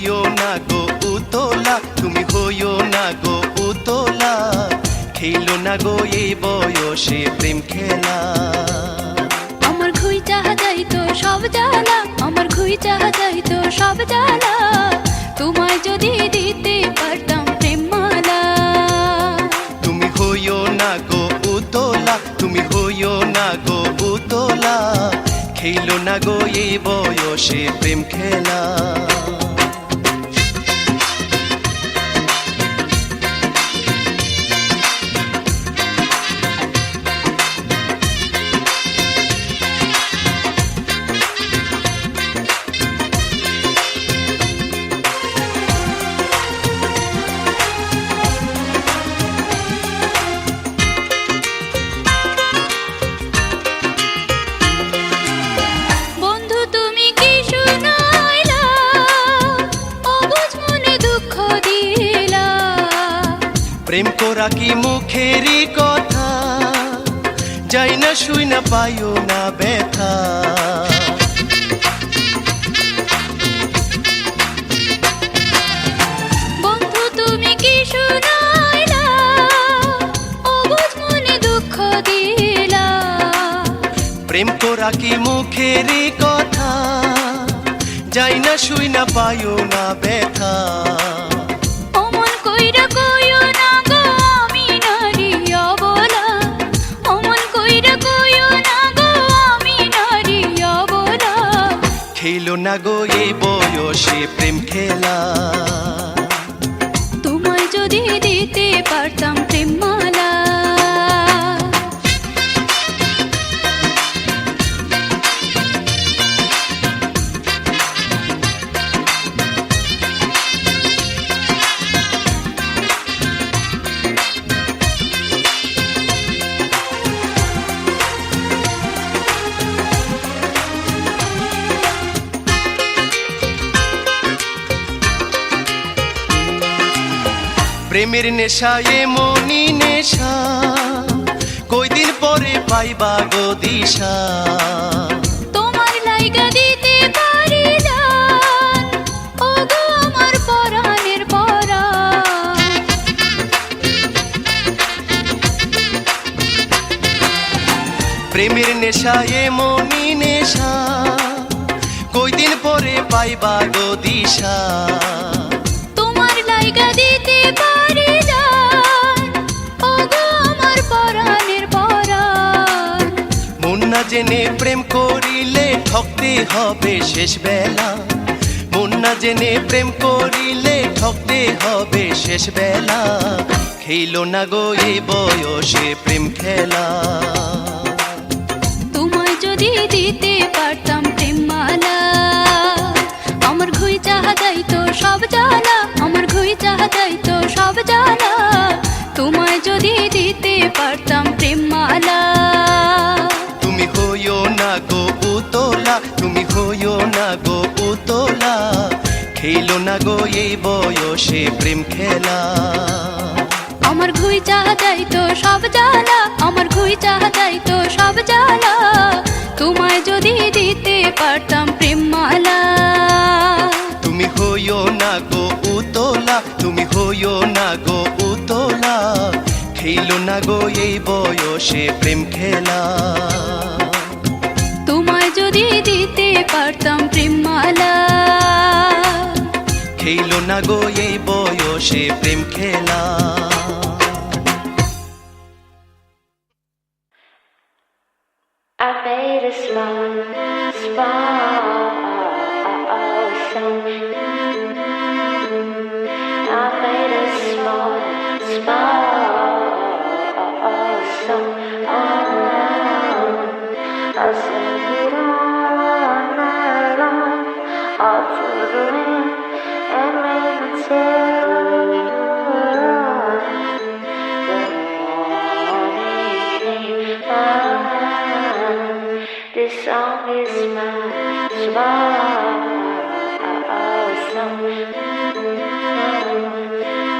হইও না গো উতলা, তুমি হইও না গো উতলা, খেলো না গো এই বয়সে প্রেম খেলা। আমার ঘুই চাহা যাইতো সব জ্বালা, আমার ঘুই চাহা যাইতো সব জ্বালা, তোমায় যদি দিতে পারতাম প্রেম মালা। তুমি হইও না গো উতলা, তুমি হইও না গো উতলা, খেলো না গো এই বয়সে প্রেম খেলা। প্রেম করা কি মুখেরই কথা, যাই না শুই না পাইও না ব্যথা। বন্ধু তুমি কি শুনাইলা, অবুঝ মনে দুঃখ দিলা। প্রেম করা কি মুখেরই কথা, যাই না শুই না পাইও না ব্যথা। খেলো না গো এই বয়সে প্রেম খেলা। তোমায় যদি দিতে পারতাম প্রেম মালা। প্রেমের নেশা এমনি নেশা, কয়দিন পরে পাইবা গো দিশা। তোমার লাইগা দিতে পারি জান, ও গো আমার পরাণের পরাণ। প্রেমের নেশা এমনি নেশা, কয়দিন পরে পাইবা গো দিশা। তোমার লাইগা দিতে পারি জান, ও গো আমার পরাণের পরাণ। মন না জেনে প্রেম করিলে ঠকতে হবে শেষ বেলা, মন না জেনে প্রেম করিলে ঠকতে হবে শেষ বেলা। খেলো না গো এই বয়সে প্রেম খেলা। তোমায় যদি দিতে পারতাম প্রেম মালা। আমার ঘুই চাহা যাইতো সব জ্বালা, আমার ঘুই চাহা যাইতো সব জ্বালা, তোমায় যদি দিতে পারতাম প্রেম মালা। তুমি হইও না গো উতলা, তুমি হইও না গো উতলা, খেলো না গো এই বয়সে প্রেম খেলা। আমার ঘুই চাহা যাইতো সব জ্বালা, আমার ঘুই চাহা যাইতো সব জ্বালা, তোমায় যদি দিতে পারতাম প্রেম মালা। তুমি হইও না গো উতলা, তুমি হইও না গো উতলা, খেলো না গো এই বয়সে প্রেম খেলা। তোমায় যদি দিতে পারতাম প্রেম মালা। খেলো না গো এই বয়সে প্রেম খেলা। I made a small song. I made a small song. I sing it all night long, all through the wind and rain until the morning came. This song is my song.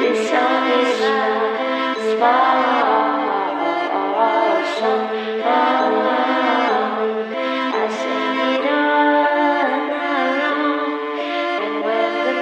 This song is my song. I sing it all night long, and when the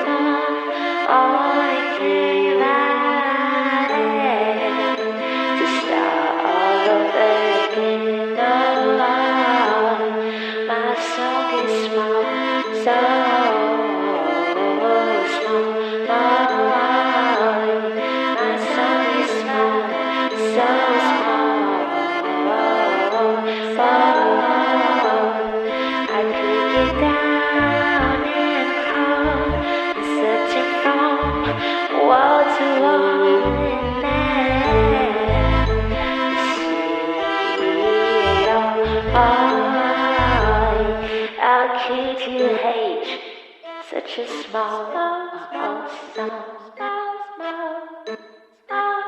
such a small sound.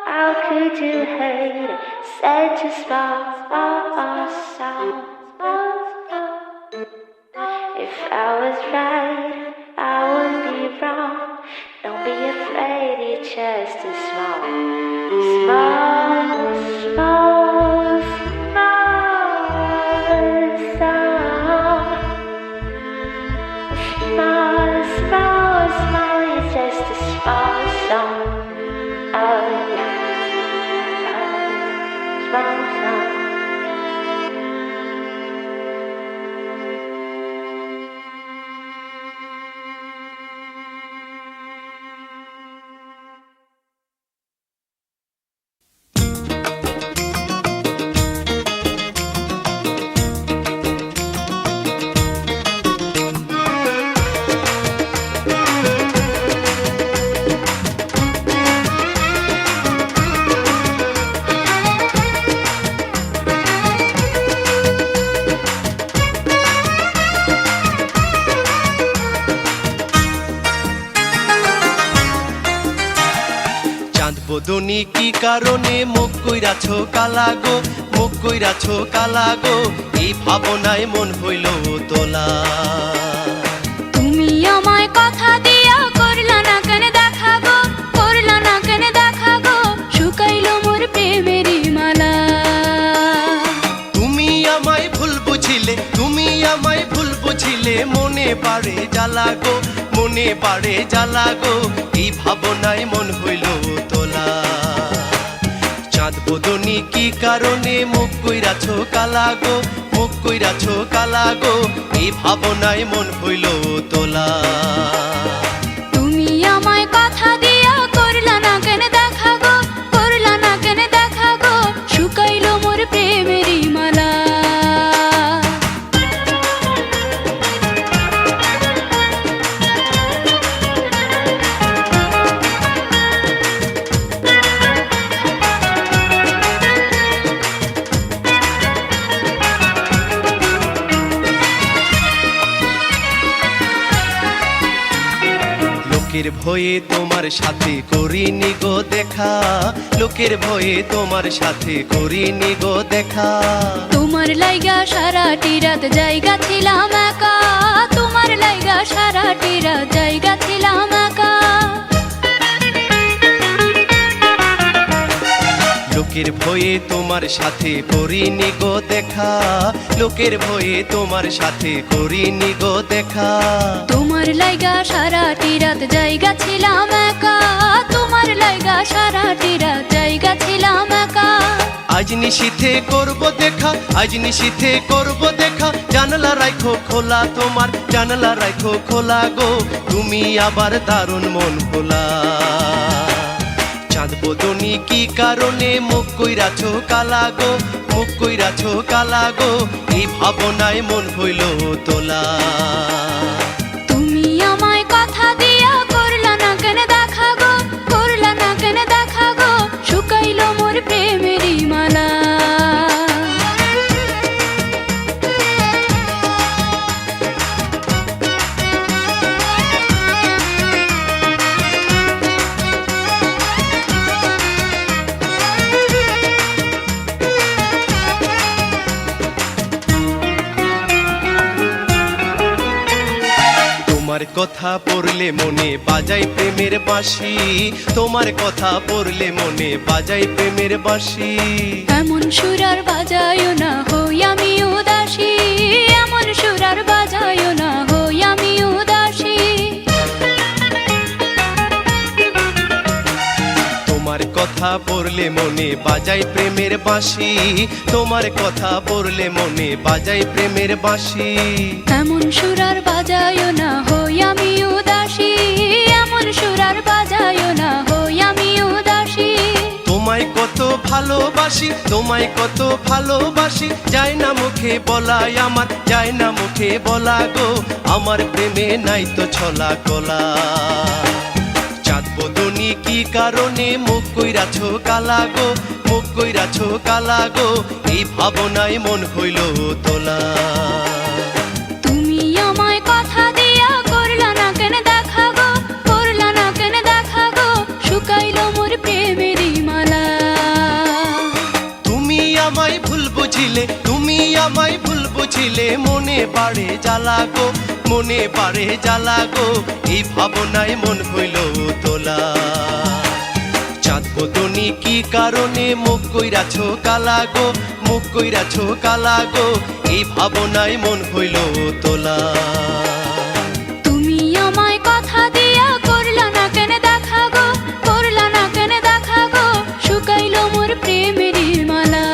How could you hate it? Such a small sound. If I was right, I would be wrong. Don't be afraid, you're just a small sound. Small, you're just a small sound. Oh, small sound. বদনি কি কারণে মুখ কইরাছো কালাগো, মুখ কইরাছো কালাগো, এই ভাবনায় মন হইল তোলা। তুমি আমায় কথা দিয়া করলা না কেন দেখা গো, করলা না কেন দেখা গো, শুকাইলো মোর প্রেমেরই মালা। তুমি আমায় ভুল বুঝিলে, তুমি আমায় ভুল বুঝিলে, মনে পারে জ্বালা গো, মনে পারে জ্বালা গো, এই ভাবনায় মন হইল তোলা। চাঁদ বদনি কি কারণে মুখ কইরাছো কালাগো, মুখ কইরাছো কালাগো, এই ভাবনায় মন হইল তোলা। তুমি আমায় কথা দিয়া করলা না কেন দেখা গো, করলা না কেন দেখা গো, শুকাইলো মোর প্রেমেরই মালা। লোকের ভয়ে তোমার সাথে করিনি গো দেখা, লোকের ভয়ে তোমার সাথে করিনি গো দেখা। তোমার লাইগা সারাটি রাত জায়গা ছিলাম একা, তোমার লাইগা সারাটি রাত জায়গা ছিলাম একা। লোকের ভয়ে তোমার সাথে করিনি গো দেখা, লোকের ভয়ে তোমার সাথে করিনি গো দেখা। তোমার লাইগা সারাটি রাত জায়গা ছিলাম একা, তোমার লাইগা সারাটি রাত জায়গা ছিলাম একা। আজ নিশীথে করব দেখা, আজ নিশীথে করব দেখা, জানলা রাখো খোলা তোমার, জানলা রাখো খোলা গো, তুমি আবার দারুণ মন ভোলা। চাঁদ বদনি কি কারণে মুখ কইরাছো কালাগো, মুখ কইরাছো কালাগো, এই ভাবনায় মন হইল তোলা। তুমি আমায় কথা দিয়া করলা না কেন দেখা গো, করলা না কেন দেখা গো, শুকাইলো মোর প্রেমেরই মালা। তোমার কথা পড়লে মনে বাজাই প্রেমের বাঁশি, তোমার কথা পড়লে মনে বাজাই প্রেমের বাঁশি। এমন সুরার বাজায়ও না হই আমি উদাসী, এমন সুরার বাজায়ও না হই আমি উদাসী। তোমার কথা পড়লে মনে বাজাই প্রেমের বাঁশি, তোমার কথা পড়লে মনে বাজাই প্রেমের বাঁশি। এমন সুরার বাজায়ও না হই আমি উদাসী, এমন সুরার বাজায়ও না হই আমি উদাসী। তোমায় কত ভালোবাসি, তোমায় কত ভালোবাসি, যায় না মুখে বলাই আমার, যায় না মুখে বলা গো, আমার প্রেমে নাই তো ছলা কলা। চাঁদ বদনি কি কারণে মুখ কইরাছো কালাগো, মুখ কইরাছো কালাগো, এই ভাবনায় মন হইল তোলা। তুমি আমায় কথা দিয়া করলা না কেন বাড়ে জ্বালা গো, মনে বাড়ে জ্বালা গো, এই ভাবনায় মন হইল তোলা। চাঁদ বদনি কি কারণে মুখ কইরাছো কালা গো, মুখ কইরাছো কালা গো, এই ভাবনায় মন হইল তোলা। তুমি আমায় কথা দিয়া করলা না কেন দেখা গো, করলা না কেন দেখা গো, শুকাইলো মোর প্রেমের মালা।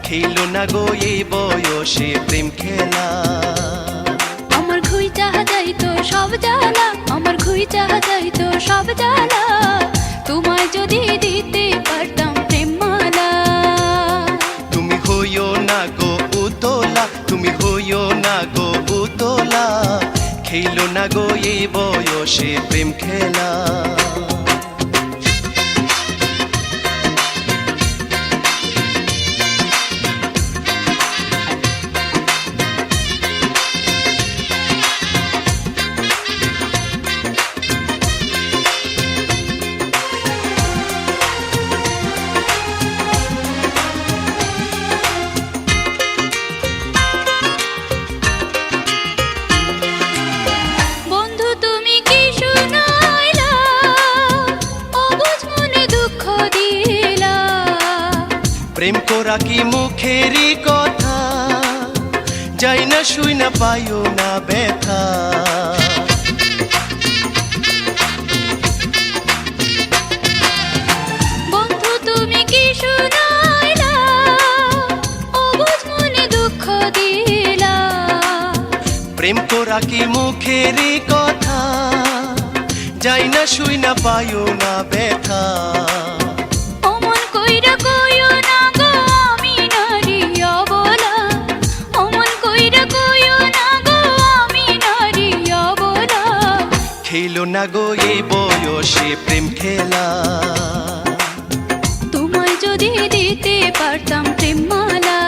খেলো না গো এই বয়সে প্রেম খেলা। আমার ঘুই চাহা যাইতো সব জ্বালা, আমার ঘুই চাহা যাইতো সব জ্বালা, তোমায় যদি দিতে পারতাম প্রেম মালা। তুমি হইও না গো উতলা, তুমি হইও না গো উতলা, খেলো না গো এই বয়সে প্রেম খেলা। প্রেম করা কি মুখেরই কথা, যাই না শুই না পাইও না ব্যথা। বন্ধু তুমি কি শুনাইলা, অবুঝ মনে দুঃখ দিলা। প্রেম করা কি মুখেরই কথা, যাই না শুই না পাইও না ব্যথা। অমন কইরা কইও না গো আমি নারী অবলা, অমন কইরা কইও না গো আমি নারী অবলা। খেলো না গো এই বয়সে প্রেম খেলা, তোমায় যদি দিতে পারতাম প্রেম মালা।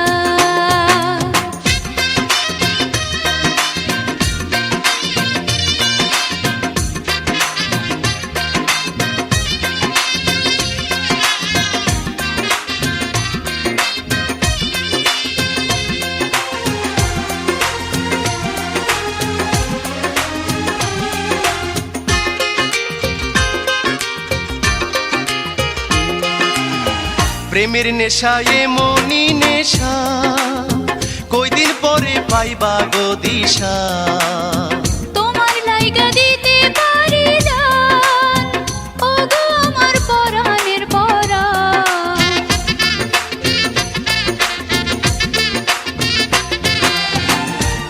প্রেমের নেশা এমনি নেশা, কয়দিন পরে পাইবা গো দিশা। তোমার লাইগা দিতে পারি জান, ও গো আমার পরাণের পরাণ।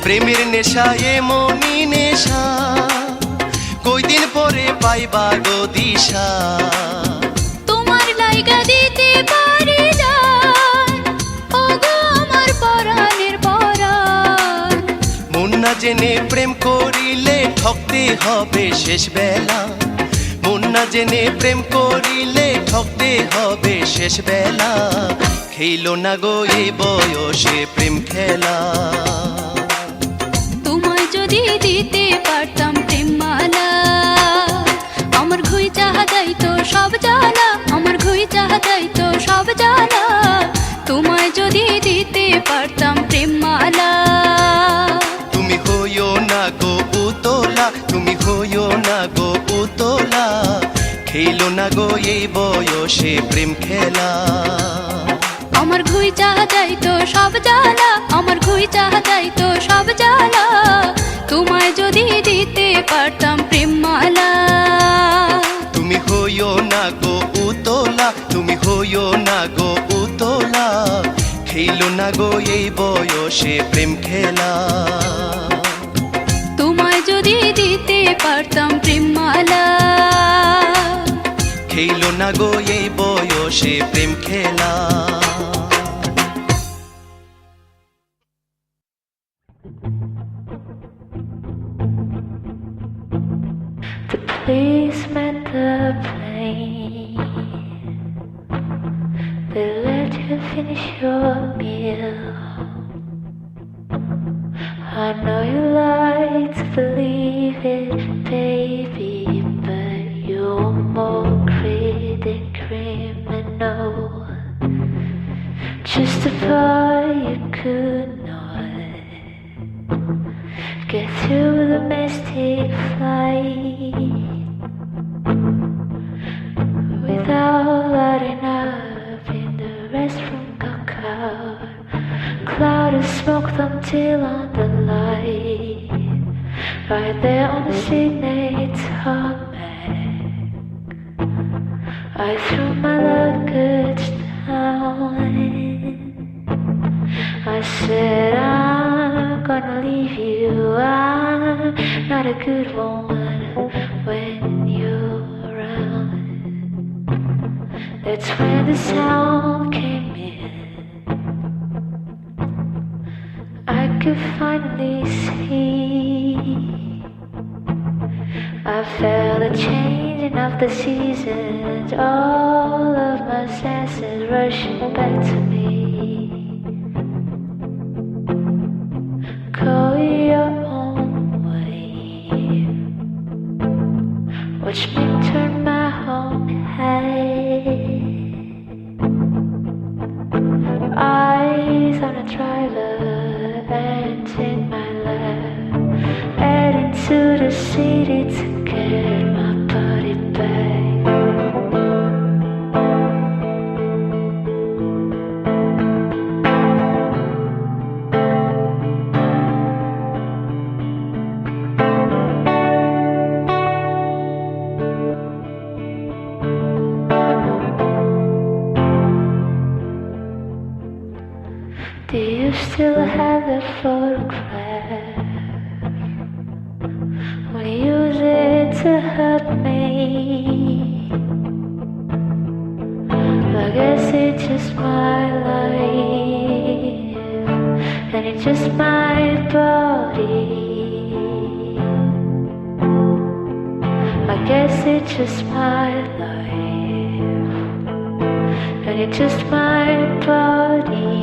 প্রেমের নেশা এমনি নেশা, কয়দিন পরে পাইবা গো দিশা। তোমার লাইগা দিতে পারি জান, ও গো আমার পরাণের পরাণ। মন না জেনে প্রেম করিলে ঠকতে হবে শেষ বেলা, মন না জেনে প্রেম করিলে ঠকতে হবে শেষ বেলা। খেলো না গো এই বয়সে প্রেম খেলা, তোমায় যদি দিতে পারতাম প্রেম মালা। আমার ঘুই চাহা যাইতো সব জ্বালা, আমার ঘুই চাহা যাইতো সব জ্বালা। তোমায় যদি দিতে পারতাম প্রেম মালা। তুমি হইও না গো উতলা, তুমি হইও না গো উতলা। খেলো না গো এই বয়সে প্রেম খেলা, আমার ঘুই চাহা যাইতো সব জ্বালা, আমার ঘুই চাহা যাইতো সব জ্বালা। তোমায় যদি দিতে পারতাম প্রেম মালা। তুমি হইও না গো উতলা, তুমি হইও না গো উতলা। খেলো না গো এই বয়সে প্রেম খেলা, তোমায় যদি দিতে পারতাম প্রেম মালা। খেলো না গো এই বয়সে প্রেম খেলা। The policeman, the plane, they let you finish your meal. I know you like to believe it, baby, but you're more great than criminal. Justify you could not get through the domestic flight without lighting up in the restroom car. Cloud of smoke until on the light, right there on the signature mag. I threw my luggage down. I said I'm gonna leave you. I'm not a good woman when you're around. That's when the sound came in. I could finally see. I felt a changing of the seasons, all of my senses rushing back to me. Go your own way. Watch me turn my own head. Eyes on a driver, hands in my lap, heading to the city to get my body back. photograph. Wanna use it to hurt me. I guess it's just my life, and it's just my body. I guess it's just my life, and it's just my body.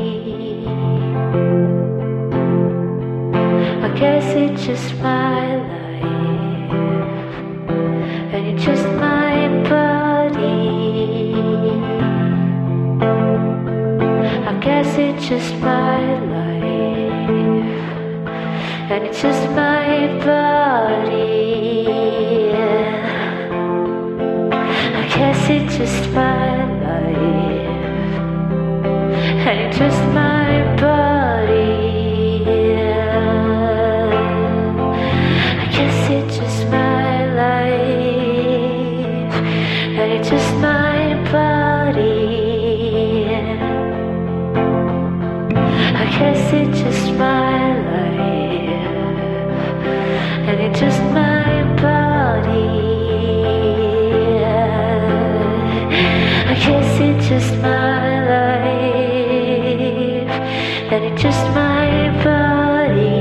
I guess it's just my life, and it's just my body. I guess it's just my life, and it's just my body. I guess it's just my life, and it's just my body. I guess it's just my life, and it's just my body. I guess it's just my life, and it's just my body. I guess it's just my life, and it's just my body.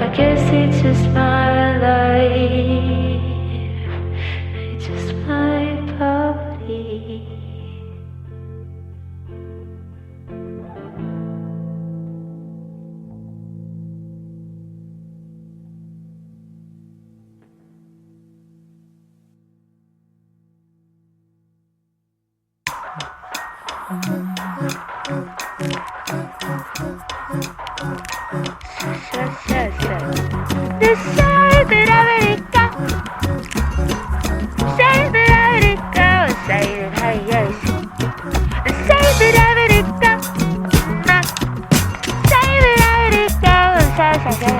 I guess it's just my life, and it's just my body. The side that America, side that America, side that yes, the side that America, side that America, side that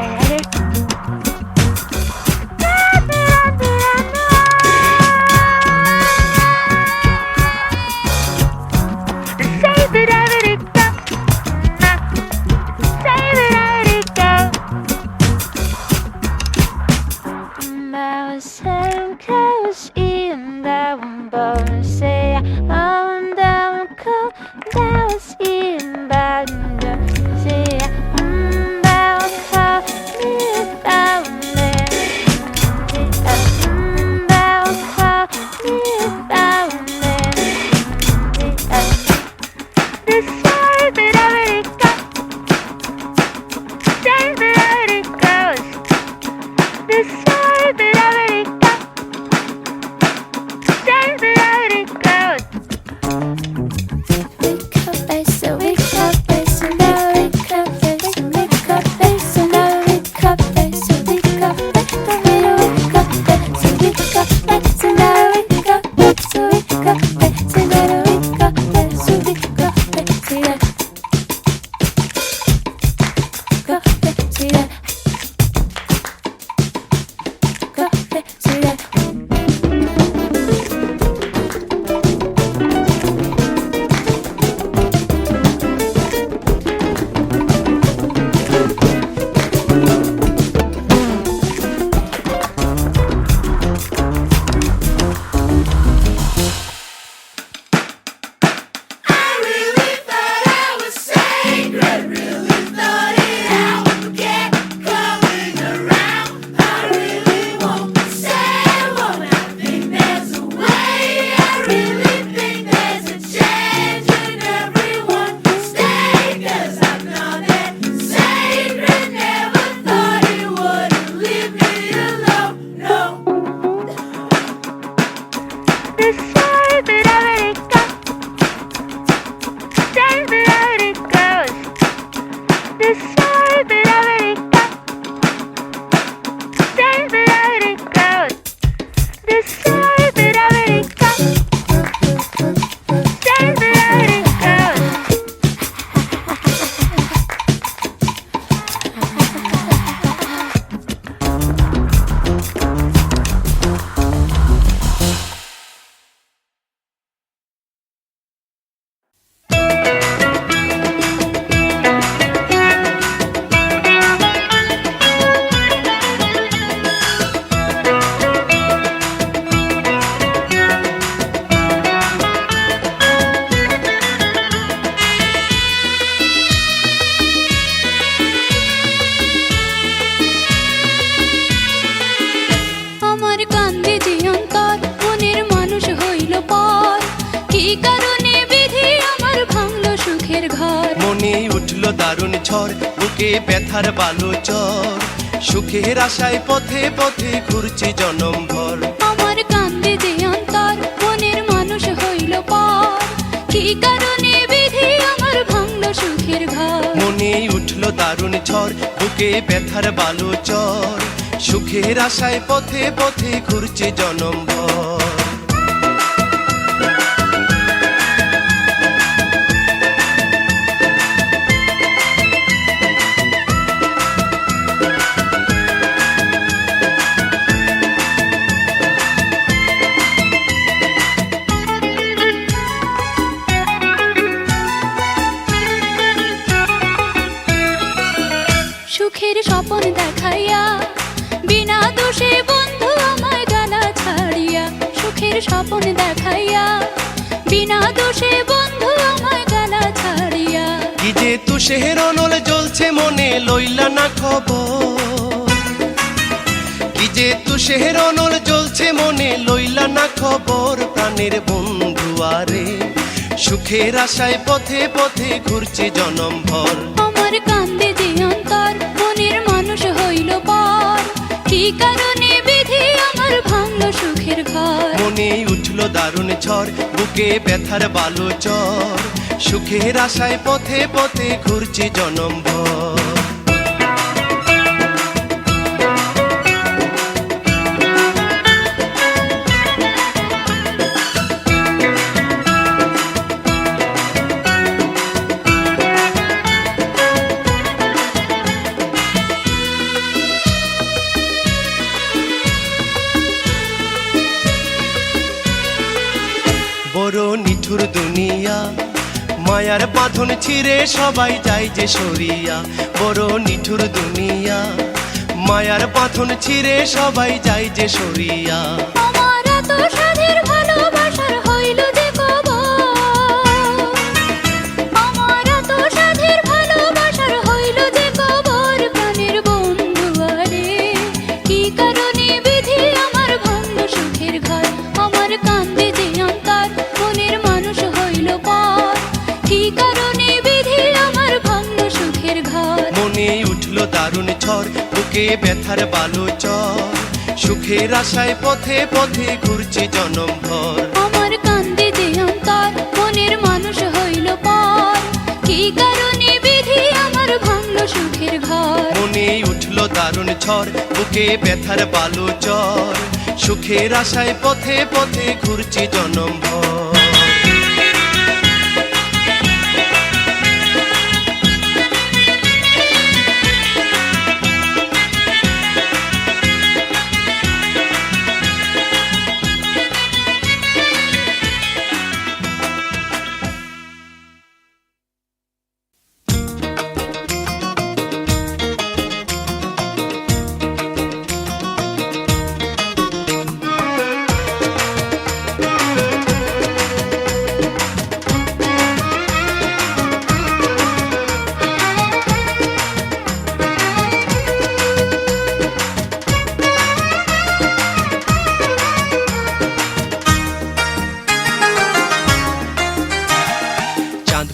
দারুণ ঝড় বুকে ব্যথার বালু চর সুখের আশায় পথে পথে ঘুরছে জনম ভর আমার কান্দে যে অন্তর মনের মানুষ হইল পর কি কারণে বিধি আমার ভাঙলো সুখের ঘর মনে উঠল দারুণ ঝড় বুকে ব্যথার বালু চর সুখের আশায় পথে পথে ঘুরছে জনম ভর সুখের স্বপন দেখাইয়া বিনা দোষে বন্ধু আমায় গালা ছাড়িয়া সুখের স্বপন দেখাইয়া বিনা দোষে বন্ধু আমায় গালা ছাড়িয়া কি যে তুষের অনল জ্বলছে মনে লইলা না খবর কি যে তুষের অনল জ্বলছে মনে লইলা না খবর প্রাণের বন্ধু আরে সুখের আশায় পথে পথে ঘুরছে জনম ভর আমার কান্দে যে অন্তর মনের মানুষ হইল পর কি কারণে বিধি আমার ভাঙলো সুখের ঘর মনে উঠল দারুণ ঝড় বুকে ব্যথার বালু চর সুখের আশায় পথে পথে ঘুরছে জনম ভর বড় নিঠুর দুনিয়া মায়ার বাঁধন ছিঁড়ে সবাই যায় যে সরিয়া বড় নিঠুর দুনিয়া মায়ার বাঁধন ছিঁড়ে সবাই যায় যে সরিয়া আমার এত সাধের ভালোবাসার হইল যে কবর আমার এত সাধের ভালোবাসার হইল যে কবর প্রাণের বন্ধু আরে কি কারণে বিধি আমার ভাঙলো সুখের ঘর আমার কান্দে যে অন্তর মনের মানুষ হইল পর কি কারণে বিধি আমার ভাঙলো সুখের ঘর মনে উঠল দারুণ ঝড় বুকে ব্যথার বালু চর সুখের আশায় পথে পথে ঘুরছে জনম ভর আমার কান্দে যে অন্তর মনের মানুষ হইল পর কি কারণে বিধি আমার ভাঙলো সুখের ঘর মনে উঠল দারুণ ঝড় বুকে ব্যথার বালু চর সুখের আশায় পথে পথে ঘুরছে জনম ভর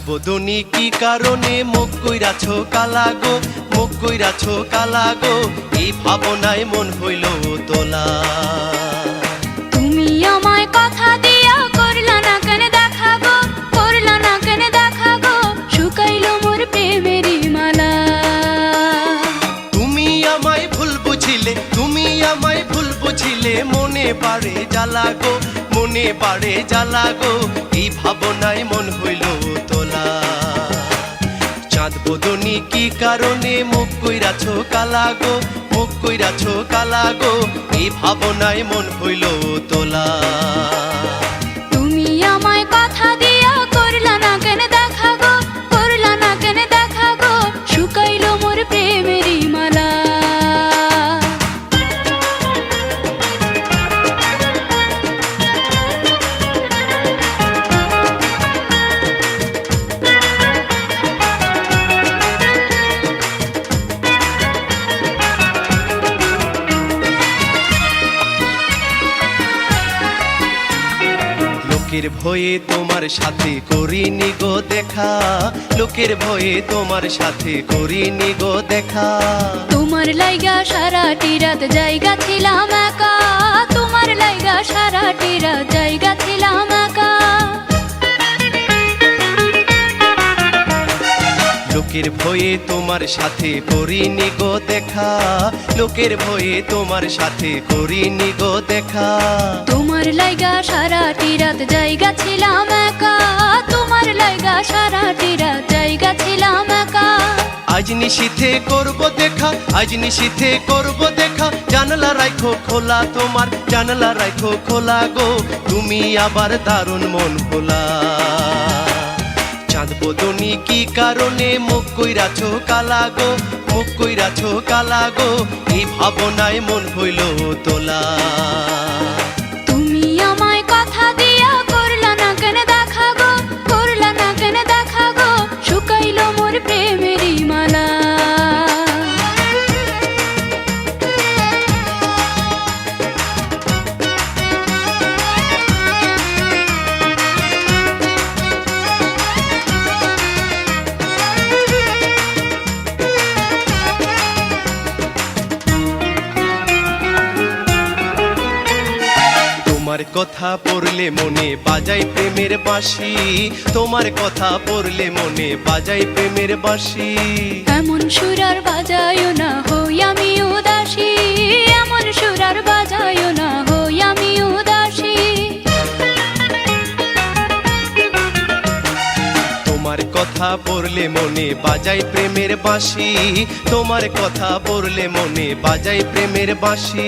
বদনি কি কারণে মুখ কইরাছো কালা গো মুখ কইরাছো কালা গো এই ভাবনায় মন হইল তোলা তুমি আমায় কথা দিয়া করলা না কেন দেখা গো করলা না কেন দেখা গো শুকাইলো মোর প্রেমেরই মালা তুমি আমায় ভুল বুঝিলে মনে পারে জ্বালা গো মনে পারে জ্বালা গো এই ভাবনায় মন হইল তোলা চাঁদ বদনি কি কারণে মুখ কইরাছো কালা গো মুখ কইরাছো কালা গো এই ভাবনায় মন হইল তোলা তুমি আমায় কথা দিয়া করলা না কেন দেখা গো করলা না কেন দেখা গো শুকাইলো মোর প্রেমেরই মালা লোকের ভয়ে তোমার সাথে করিনি গো দেখা, লোকের ভয়ে তোমার সাথে করিনি গো দেখা। তোমার লাইগা সারাটি রাত জায়গা ছিলাম একা, তোমার লাইগা সারাটি রাত জায়গা ছিলাম একা। লোকের ভয়ে তোমার সাথে করিনি গো দেখা, লোকের ভয়ে তোমার সাথে করিনি গো দেখা। তোমার লাইগা সারাটি রাত জায়গা ছিলাম একা, তোমার লাইগা সারাটি রাত জায়গা ছিলাম একা। আজ নিশীথে করব দেখা, আজ নিশীথে করব দেখা, জানলা রাখো খোলা তোমার, জানলা রাখো খোলা গো, তুমি আবার দারুণ মন ভোলা। চাঁদ বদনি কি কারণে মুখ কইরাছো কালা গো, মুখ কইরাছো কালা গো, এই ভাবনায় মন হইল তোলা। তুমি আমায় কথা দিয়া করলা না কেন দেখা গো, করলা না কেন দেখা গো, শুকাইলো মোর প্রেমেরই মালা। তোমার কথা পড়লে মনে বাজাই প্রেমের বাঁশি, তোমার কথা পড়লে মনে বাজাই প্রেমের বাঁশি। এমন সুরার বাজায়ও না হই আমি উদাসী, এমন সুরার বাজায়ও না হই আমি উদাসী। তোমার কথা পড়লে মনে বাজাই প্রেমের বাঁশি, তোমার কথা পড়লে মনে বাজাই প্রেমের বাঁশি।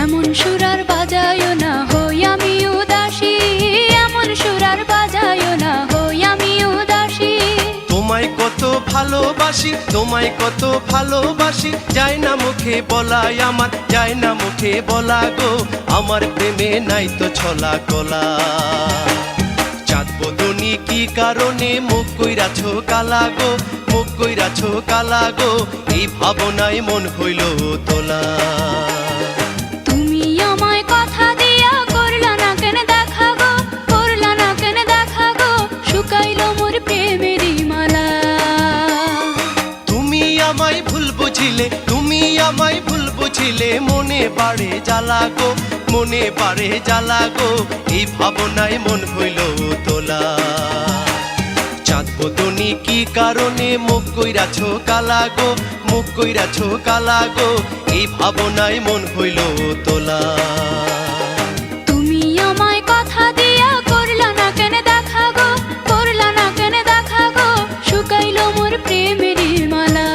এমন সুরার বাজায়ও না হই আমি উদাসী, এমন সুরার বাজায়ও না হই আমি উদাসী। তোমায় কত ভালোবাসি, তোমায় কত ভালোবাসি, যায় না মুখে বলাই আমার, যায় না মুখে বলা গো, আমার প্রেমে নাই তো ছলা কলা। চাঁদ বদনি কি কারণে মুখ কইরাছো কালা গো, মুখ কইরাছো কালা গো, এই ভাবনায় মন হইল তোলা। তুমি আমায় কথা দিয়া করলা না কেন দেখা গো, করলা না কেন দেখা গো, শুকাইলো মোর প্রেমেরই মালা। তুমি আমায় ভুল বুঝিলে, তুমি আমায় ভুল বুঝিলে, মনে বাড়ে জ্বালা গো, মনে বাড়ে জ্বালা গো, এই ভাবনায় মন হইল তোলা। চাঁদ বদনি কি কারণে মুখ কইরাছো কালা গো, মুখ কইরাছো কালা গো, এই ভাবনায় মন হইল তোলা। তুমি আমায় কথা দিয়া করলা না কেন দেখা গো, করলা না কেন দেখা গো, শুকাইলো মোর প্রেমেরই মালা।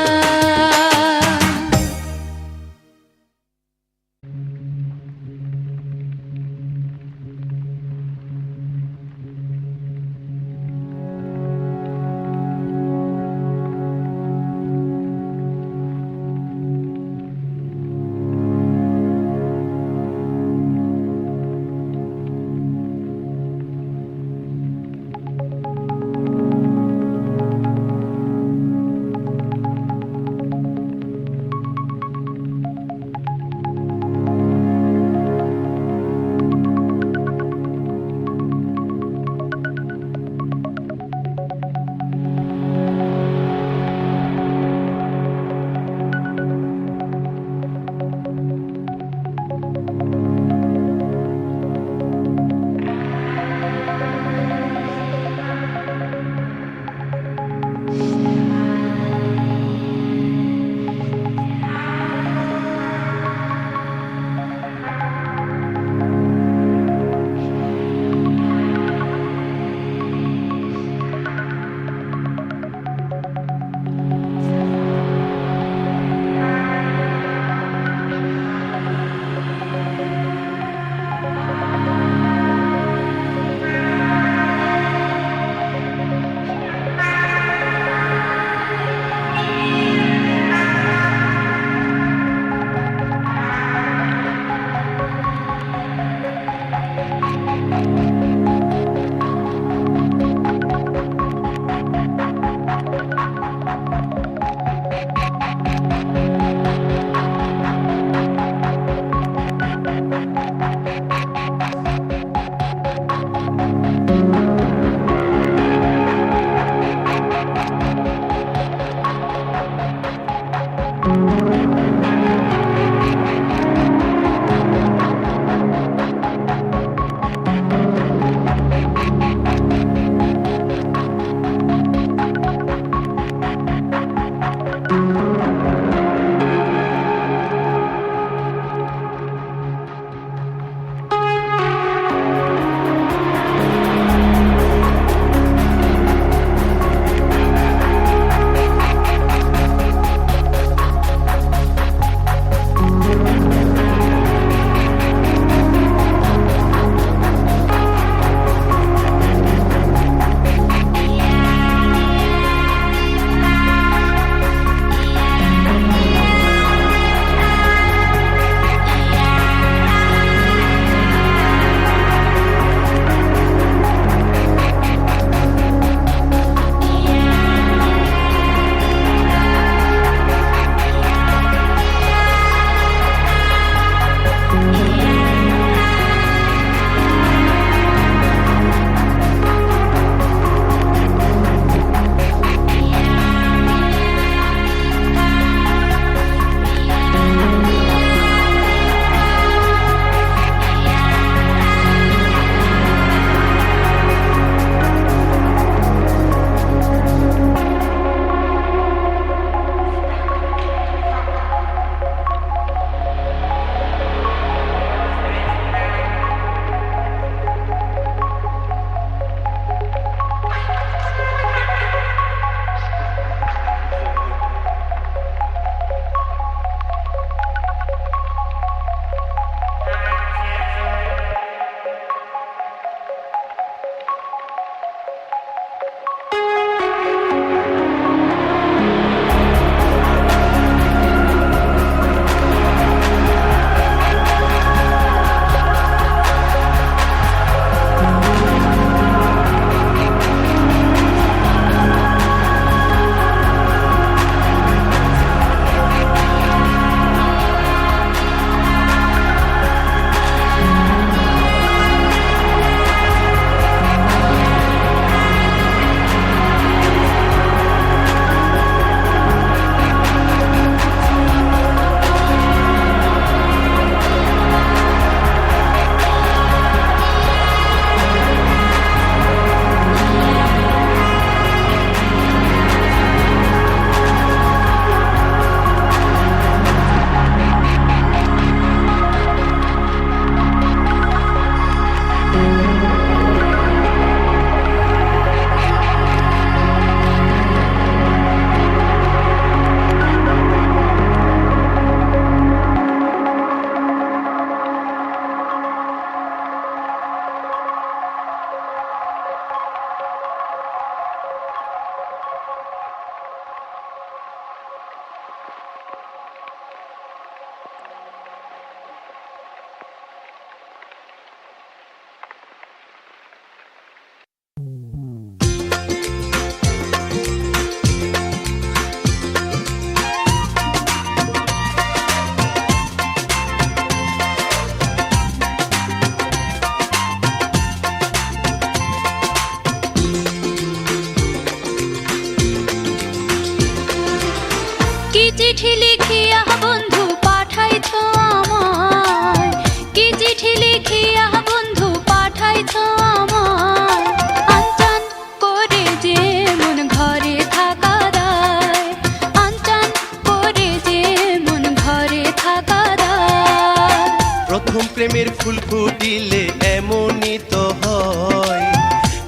প্রথম প্রেমের ফুল ফুটিলে এমনই তো হয়,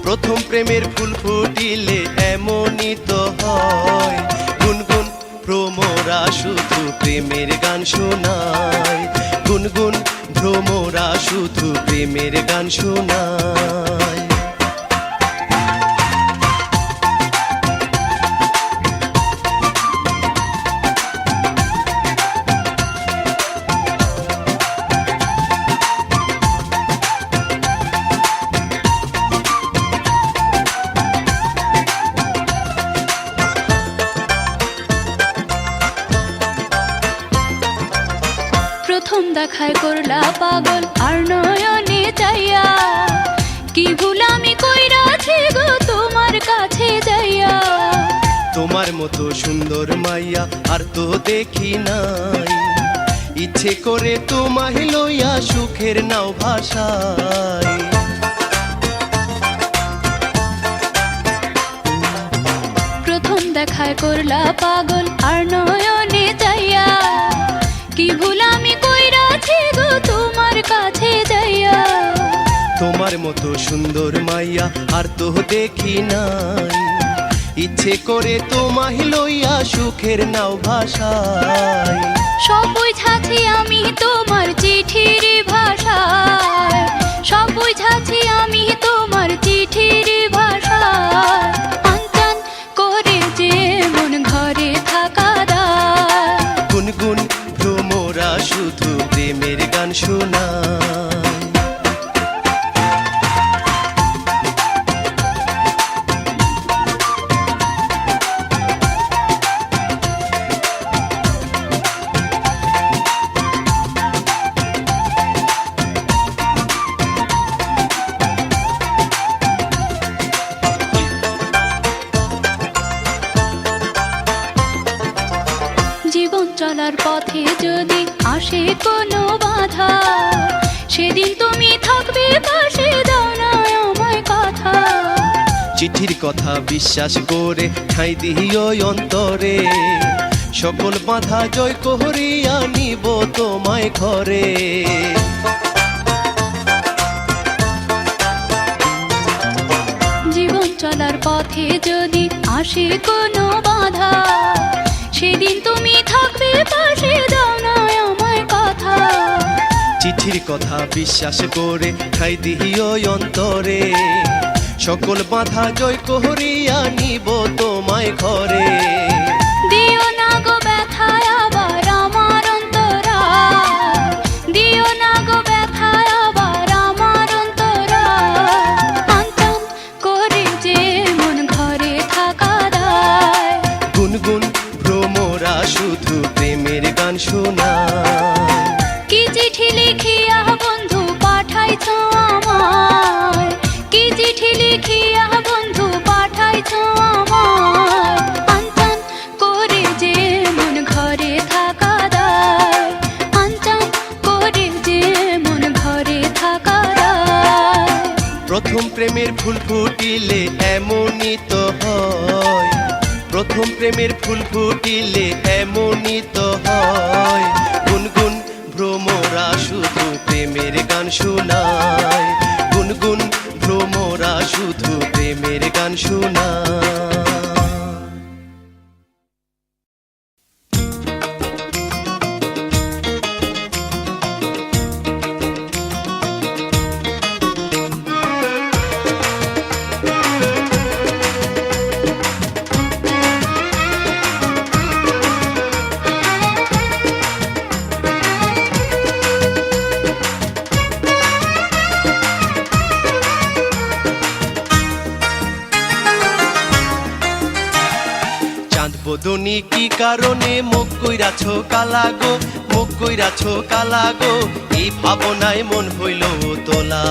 প্রথম প্রেমের ফুল ফুটিলে এমনই তো হয়। গুনগুন ভ্রমরা শুধু প্রেমের গান শোনায়, গুনগুন ভ্রমরা শুধু প্রেমের গান শোনায়। প্রথম দেখায় করলা পাগল আর নয়নে চাইয়া, কি ভুল আমি কইরাছি গো তোমার কাছে যাইয়া। তোমার মতো সুন্দর মাইয়া আর তো দেখি নাই, ইচ্ছে করে তোমায় লইয়া সুখের নাও ভাষায়। প্রথম দেখায় করলা পাগল আর নয়নে চাইয়া, কি ভুল আমি কইরাছি গো তোমার কাছে যাইয়া। তোমার মতো সুন্দর মাইয়া আর তো দেখি নাই, ইচ্ছে করে তোমায় লইয়া সুখের নাও ভাষায়। সব বুঝাছি আমি তোমার চিঠির ভাষায়, সব বুঝাছি আমি তোমার চিঠির ভাষায়। আনচান করে যে মন ঘরে থাকা দায়, গুনগুন ভ্রমরা শুধু প্রেমের গান শোনায়। জীবন চলার পথে যদি আসে কোনো বাধা, সেদিন তুমি থাকবে পাশে, দাও না আমায় কথা। চিঠির কথা বিশ্বাস করে ঠাঁই দিও অন্তরে, সকল বাধা জয় করিয়া নিব তোমায় ঘরে। জীবন চলার পথে যদি আসে কোনো বাধা, সেদিন তুমি থাকবে পাশে, দাও না আমায় কথা। চিঠির কথা বিশ্বাস করে ঠাঁই দিও অন্তরে, সকল বাধা জয় করিয়া নিব তোমায় ঘরে। দিও না গো ব্যথায় আবার আমার অন্তরায়, দিও না গো ব্যথায় আবার আমার অন্তরায়। আনচান করে যে মন ঘরে থাকা দায়, গুনগুন ভ্রমরা শুধু প্রেমের গান শোনায়। কি চিঠি লিখিয়া বন্ধু পাঠাইছ আমায়, কি চিঠি লিখিয়া বন্ধু পাঠাইছ আমায়। আনচান করে যে মন ঘরে থাকা দায়, আনচান করে যে মন ঘরে থাকা দায়। প্রথম প্রেমের ফুল ফুটিলে এমনই তো হয়, প্রথম প্রেমের ফুল ফুটিলে এমনই তো হয়। গুনগুন ভ্রমরা শুধু প্রেমের গান শোনায়, গুনগুন ভ্রমরা শুধু প্রেমের গান শোনায়। বদনি কি কারণে মুখ কইরাছো কালা গো, মুখ কইরাছো কালা গো, এই ভাবনায় মন হইল তোলা।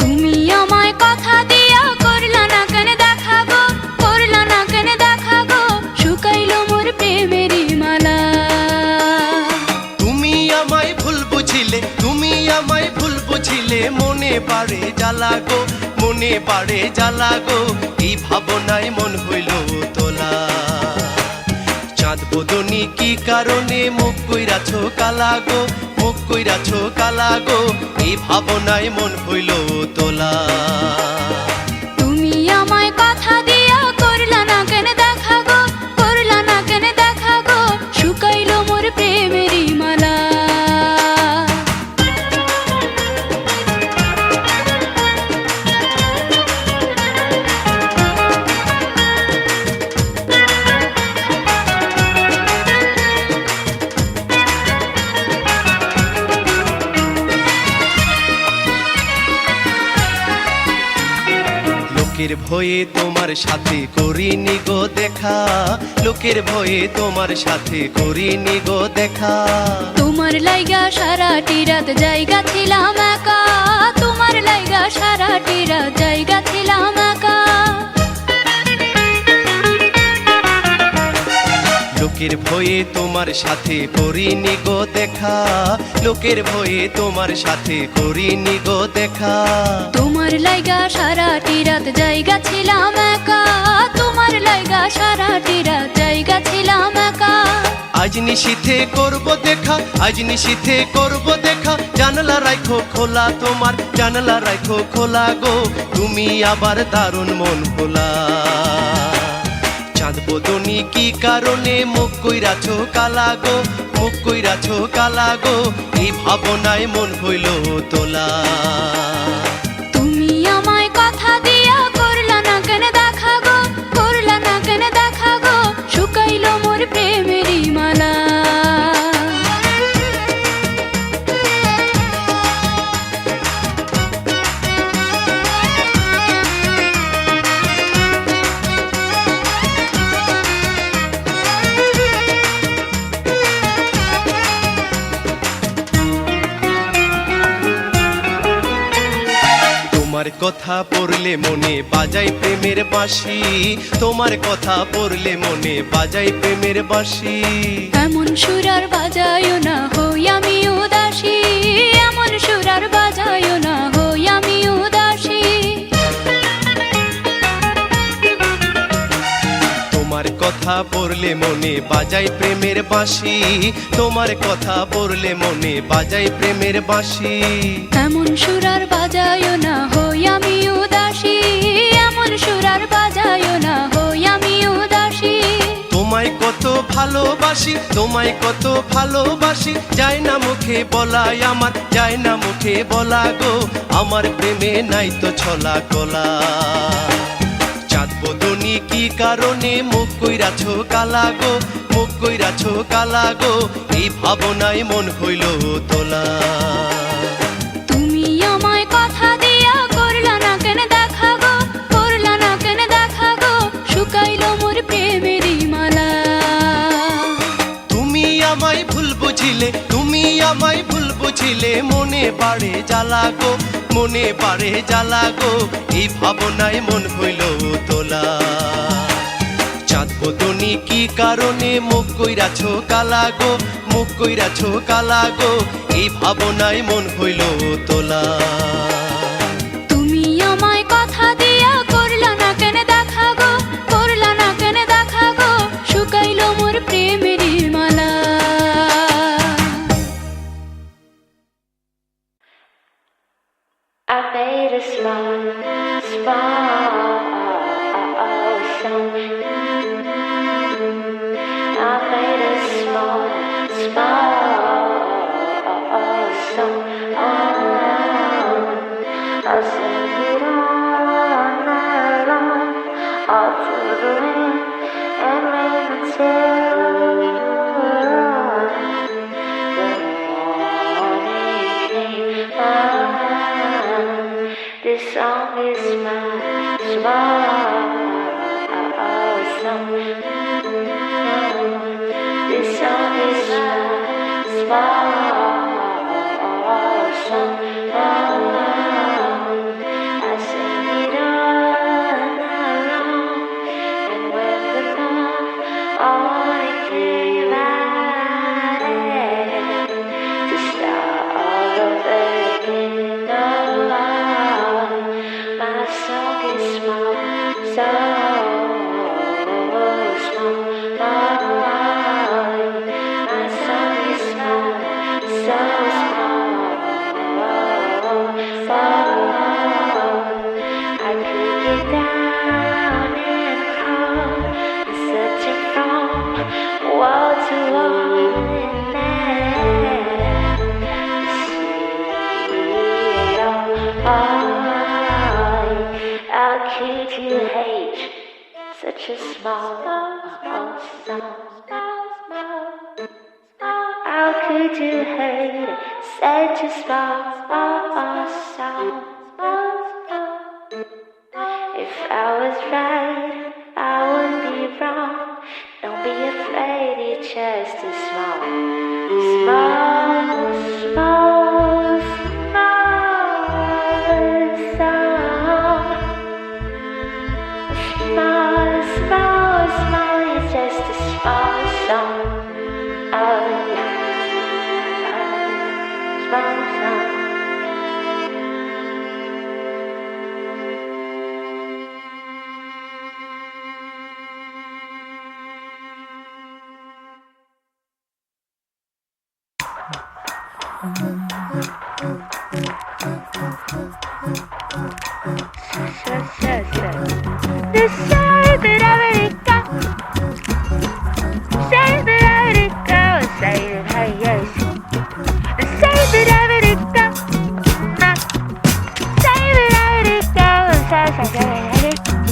তুমি আমায় কথা দিয়া করলা না কেন দেখা গো, করলা না কেন দেখা গো, শুকাইলো মোর প্রেমেরই মালা। তুমি আমায় ভুল বুঝিলে, তুমি আমায় ভুল বুঝিলে, মনে পারে জ্বালা গো, মনে পারে জ্বালা গো, এই ভাবনায় মন হইল তোলা। চাঁদ বদনি কি কারণে মুখ কইরাছো কালা গো, মুখ কইরা কইরাছো কালা গো এই ভাবনায় মন হইল তোলা তুমি আমায় কথা দিয়া করলা না কেন দেখা গো, করলা না কেন দেখা গো, শুকাইলো মোর প্রেমেরই মালা। লোকের ভয়ে তোমার সাথে করিনি গো দেখা, লোকের ভয়ে তোমার সাথে করিনি গো দেখা। তোমার লাইগা সারাটি রাত জায়গা ছিলাম একা, তোমার লাইগা সারাটি রাত জায়গা ছিলাম একা। লোকের ভয়ে তোমার সাথে করিনি গো দেখা, লোকের ভয়ে তোমার সাথে করিনি গো দেখা। তোমার লাইগা সারাটি রাত জায়গা ছিলাম একা, তোমার লাইগা সারাটি রাত জায়গা ছিলাম একা। আজ নিশীথে করব দেখা, আজ নিশীথে করব দেখা, জানলা রাখো খোলা তোমার, জানলা রাখো খোলা গো তুমি আবার দারুণ মন ভোলা। চাঁদ বদনি কি কারণে মুখ কইরাছো কালা গো, মুখ কইরাছো কালা গো এই ভাবনায় মন হইল তোলা। তুমি আমায় কথা দিয়া করলা না কেন দেখা গো, করলা না কেন দেখা গো, শুকাইলো মোর প্রেমেরই মালা। তোমার কথা পড়লে মনে বাজাই প্রেমের বাঁশি, তোমার কথা পড়লে মনে বাজাই প্রেমের বাঁশি। এমন সুরার বাজায়ও না হই আমি উদাসী, এমন সুরার বাজায়ও না হই আমি উদাসী। তোমার কথা পড়লে মনে বাজাই প্রেমের বাঁশি, তোমার কথা পড়লে মনে বাজাই প্রেমের বাঁশি। এমন সুরার বাজায়ও না হই আমি উদাসী, এমন সুরার বাজায়ও না হই আমি উদাসী। তোমায় কত ভালোবাসি, তোমায় কত ভালোবাসি, যায় না মুখে বলাই আমার, যায় না মুখে বলা গো আমার প্রেমে নাই তো ছলা কলা। চাঁদ বদনি কি কারণে মুখ কইরাছো কালা গো, মুখ কইরাছো কালা গো এই ভাবনায় মন হইল তোলা। তুমি আমায় কথা দিয়া করলা না কেন দেখা গো, করলা না কেন দেখা গো, শুকাইলো মোর প্রেমেরই মালা। তুমি আমায় ভুল বুঝিলে, তুমি আমায় ভুল বুঝিলে, মনে বাড়ে জ্বালা গো, মনে বাড়ে জ্বালা গো এই ভাবনায় মন হইল তোলা। চাঁদ বদনি কি কারণে মুখ কইরাছো কালা গো, মুখ কইরাছো কালা গো এই ভাবনায় মন হইল তোলা। তুমি আমায় কথা দিয়া করলা না কেন দেখা গো, করলা না কেন দেখা গো, শুকাইলো মোর প্রেমেরই মালা। I made a small song. I made a small song. I sing it all night long, all through the wind and rain until the morning came. This song is my song. This song is my song. I sing it all night long, and when the dawn only came out to start all over again. My song is small, so small. My song is small. such a small sound. How could you hate it? Such a small sound. If I was right, I would be wrong. Don't be afraid, it's just a small sound. Small, it's just a small sound. Oh yeah, small sound. The side that I really got, say that I really go, say that I yes. The side that I really got, say that I really go, say that I really go.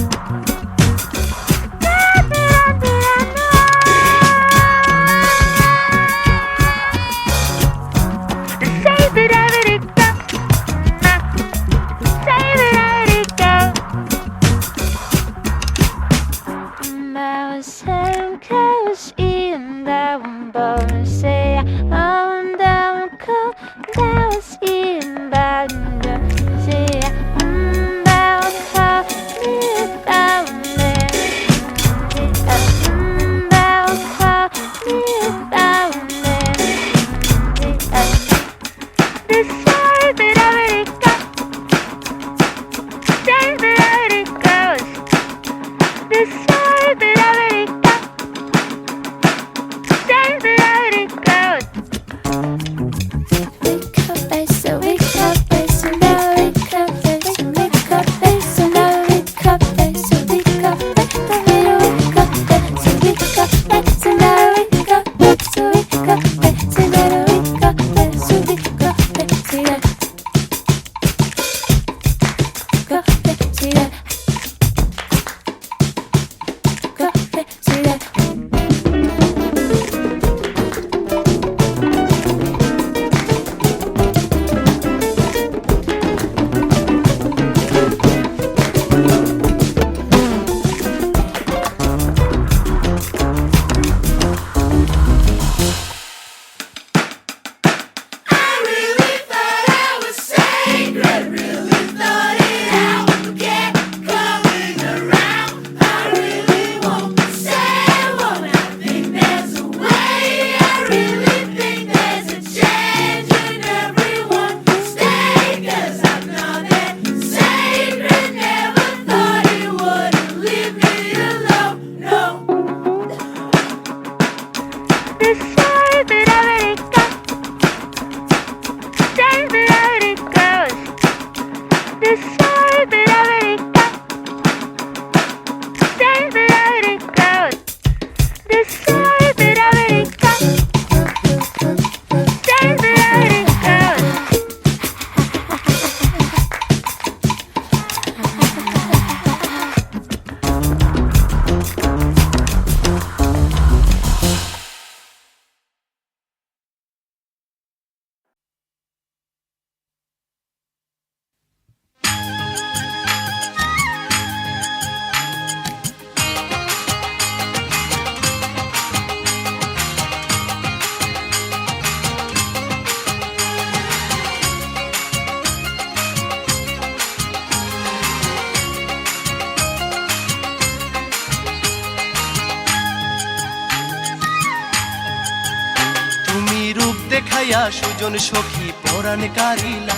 দেখাইয়া সুজন সখী পরাণ কারিলা,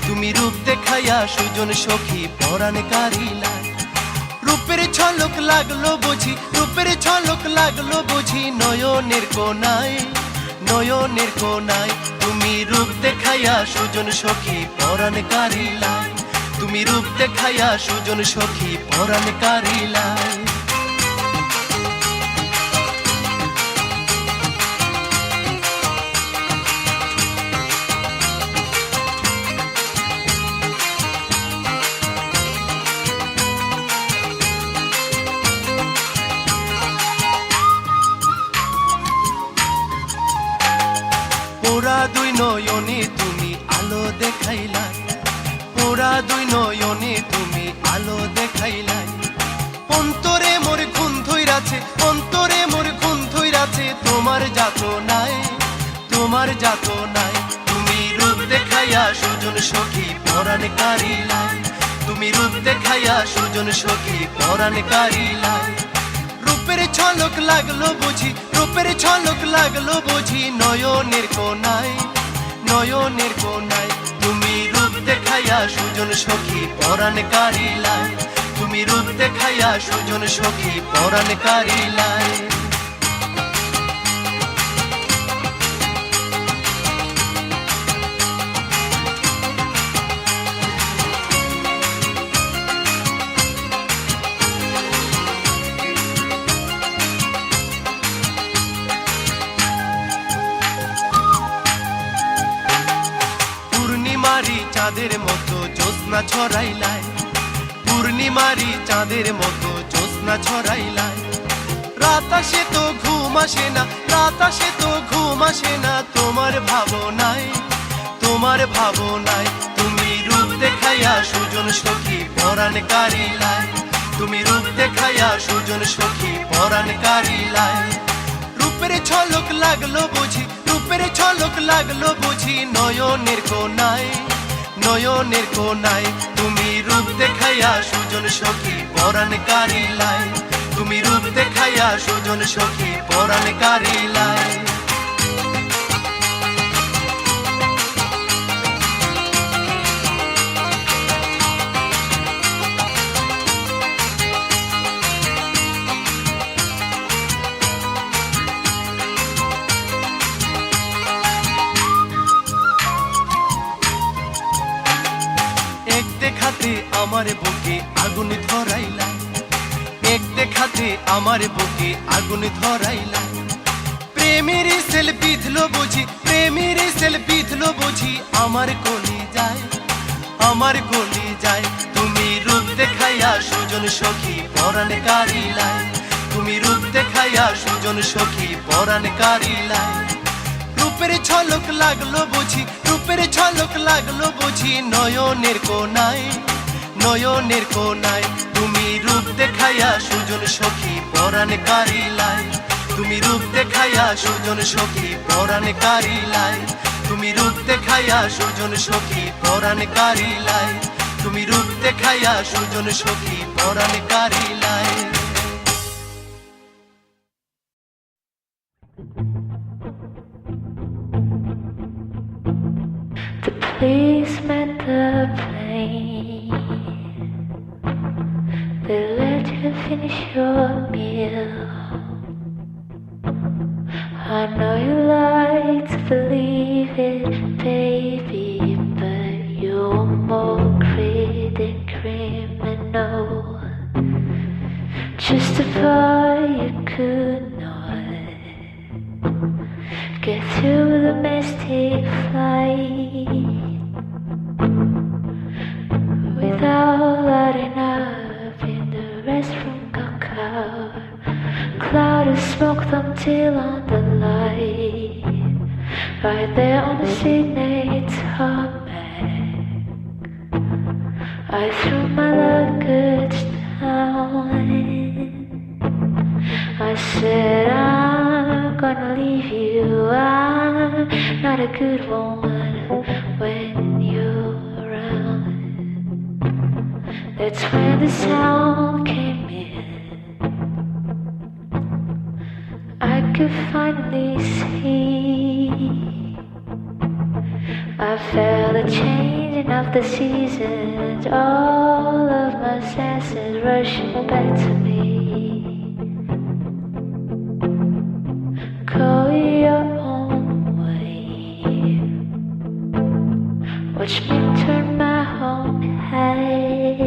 তুমি রূপ দেখাইয়া সুজন সখী পরাণ কারিলা। রূপের ঝলক লাগলো বুঝি, রূপের ঝলক লাগলো বুঝি নয়নের কোনায়, নয়নের কোনায়। তুমি রূপ দেখাইয়া সুজন সখী পরাণ কারিলা, তুমি রূপ দেখাইয়া সুজন সখী পরাণ কারিলা। পোড়া দুই নয়নে তুমি আলো দেখাইলাই, পোড়া দুই নয়নে তুমি আলো দেখাইলাই। অন্তরে মোর খুন ধইরাছে, অন্তরে মোর খুন ধইরাছে তোমার যাতনায়, তোমার যাতনায়। তুমি রূপ দেখাইয়া সুজন সখী পরাণ কারিলাই, তুমি রূপ দেখাইয়া সুজন সখী পরাণ কারিলাই। রূপের ঝলক লাগলো বুঝি, রূপের ঝলক লাগলো বুঝি নয়নের কোনায়, নয়নের কোনায়। তুমি রূপ দেখাইয়া সুজন সখী পরাণ কারিলাই, তুমি রূপ দেখাইয়া সুজন সখী পরাণ কারিলাই। পূর্ণিমারি চাঁদের মতো জ্যোৎস্না ছড়াইলাই, পূর্ণিমারি চাঁদের মতো জ্যোৎস্না ছড়াইলাই। রাত আসে তো ঘুম আসে না, রাত আসে তো ঘুম আসে না তোমার ভাবনায়, তোমার ভাবনায়। তুমি রূপ দেখাইয়া সুজন সখী পরাণ কারিলাই, তুমি রূপ দেখাইয়া সুজন সখী পরাণ কারিলাই। রূপের ঝলক লাগলো বুঝি, রূপের ঝলক লাগলো বুঝি নয়নের কোনায়, নয়নের কোনায়। তুমি রূপ দেখাইয়া সুজন সখী পরাণ কারিলাই, তুমি রূপ দেখাইয়া সুজন সখী পরাণ কারিলাই। এক দেখাতে আমার বুকে আগুন ধরাইলা, এক দেখাতে আমার বুকে আগুন ধরাইলা। প্রেমের সেল বিধলো বুঝি, প্রেমের সেল বিধলো বুঝি আমার কলি যায়, আমার কলি যায়। তুমি রূপ দেখাইয়া সুজন সখী পরাণ কারিলাই, তুমি রূপ দেখাইয়া সুজন সখী পরাণ কারিলাই। রূপের ঝলক লাগলো বুঝি, রূপের ঝলক লাগলো বুঝি নয়নের কোনায়, নয়নের কোনায়। তুমি রূপ দেখাইয়া সুজন সখী পরাণ কারিলাই, তুমি রূপ দেখাইয়া সুজন সখী পরাণ কারিলাই, তুমি রূপ দেখাইয়া সুজন সখী পরাণ কারিলাই, তুমি রূপ দেখাইয়া সুজন সখী পরাণ কারিলাই। The policeman, the plane, they let you finish your meal. I know you like to believe it, baby, but you're more greedy than criminal. Justify you could not get through the domestic flight without lighting up in the restroom. Got caught, cloud of smoke thumped till on the light, right there on the signature tarmac. I threw my luggage down. I said I'm gonna leave you. I'm not a good woman when you're around. That's when the sound came in. I could finally see. I felt a changing of the seasons, all of my senses rushing back to me. Go your own way. Watch me turn my own head.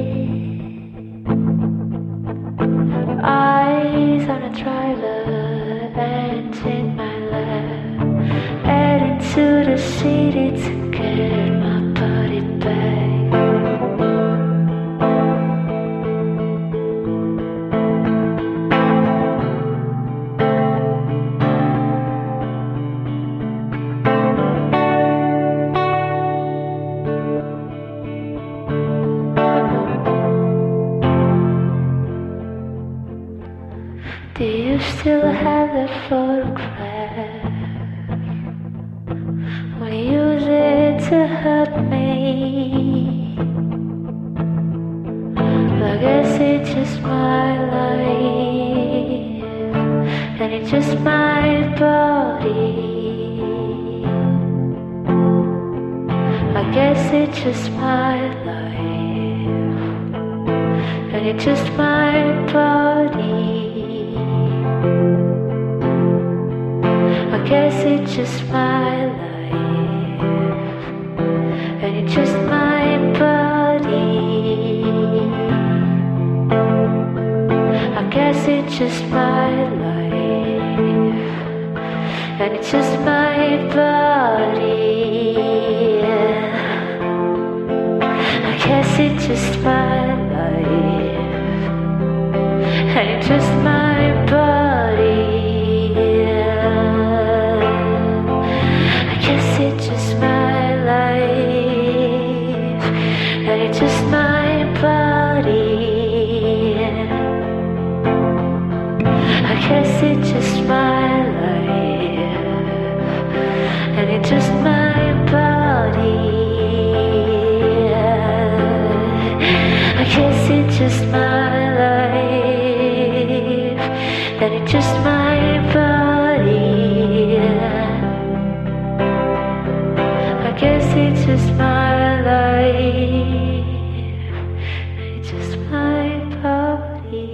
Eyes on a driver, hands in my lap, heading to the city to get my body back. still have that photograph. Wanna use it to hurt me. I guess it's just my life, and it's just my body. I guess it's just my life, and it's just my body. I guess it's just my life, and it's just my body. I guess it's just my life, and it's just my body. I guess it's just my life, and it's just my body. I guess it's just my life, and it's just my body. I guess it's just my life, and it's just my body. I guess it's just my life, and it's just my body. I guess it's just my life, and it's just my body.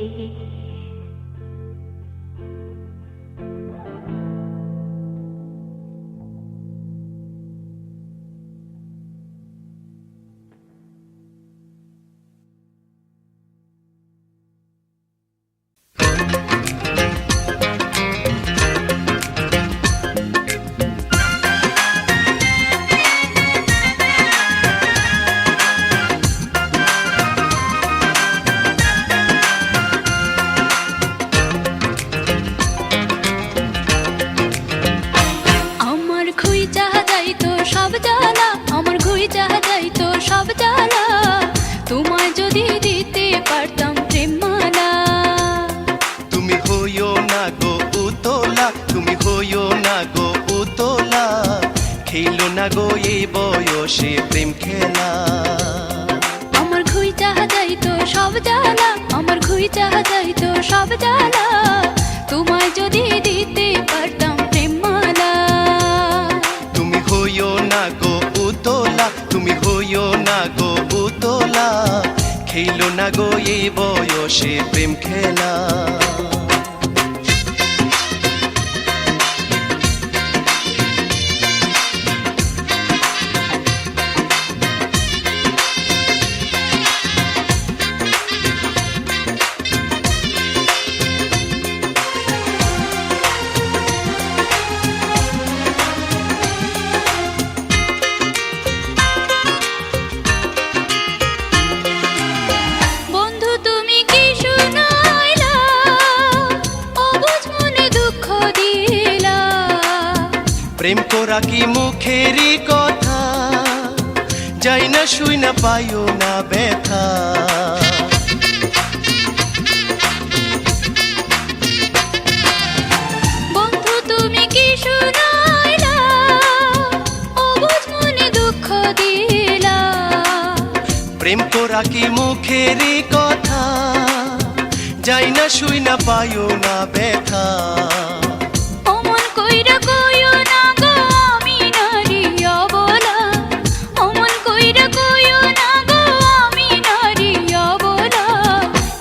আমার খুই চাহা যাইতো সব জ্বালা, আমার খুই চাহা যাইতো সব জ্বালা, তোমায় যদি দিতে পারতাম প্রেমমালা। তুমি হইও না গো উতলা, তুমি হইও না গো উতলা, খেলো না গো এই বয়সে প্রেম খেলা। আমার খুই চাহা যাইতো সব জ্বালা, আমার খুই চাহা যাইতো সব জ্বালা, তোমায় যদি দিতে পারতাম প্রেমমালা। তুমি হইও না গো উতলা, তুমি হইও না গো উতলা, খেলো না গো এই বয়সে প্রেম খেলা। বন্ধু তুমি কি শুনাইলা, অবুঝ মনে দুঃখ দিলা। প্রেম করা কি মুখেরই কথা, যাই না শুই না পাইও না ব্যথা। বন্ধু তুমি কি শুনাইলা, অবুঝ মনে দুঃখ দিলা। প্রেম করা কি মুখেরই কথা, যাই না শুই না পাইও না ব্যথা। অমন কইরা কইও না গো আমি নারী অবলা, অমন কইরা কইও না গো আমি নারী অবলা।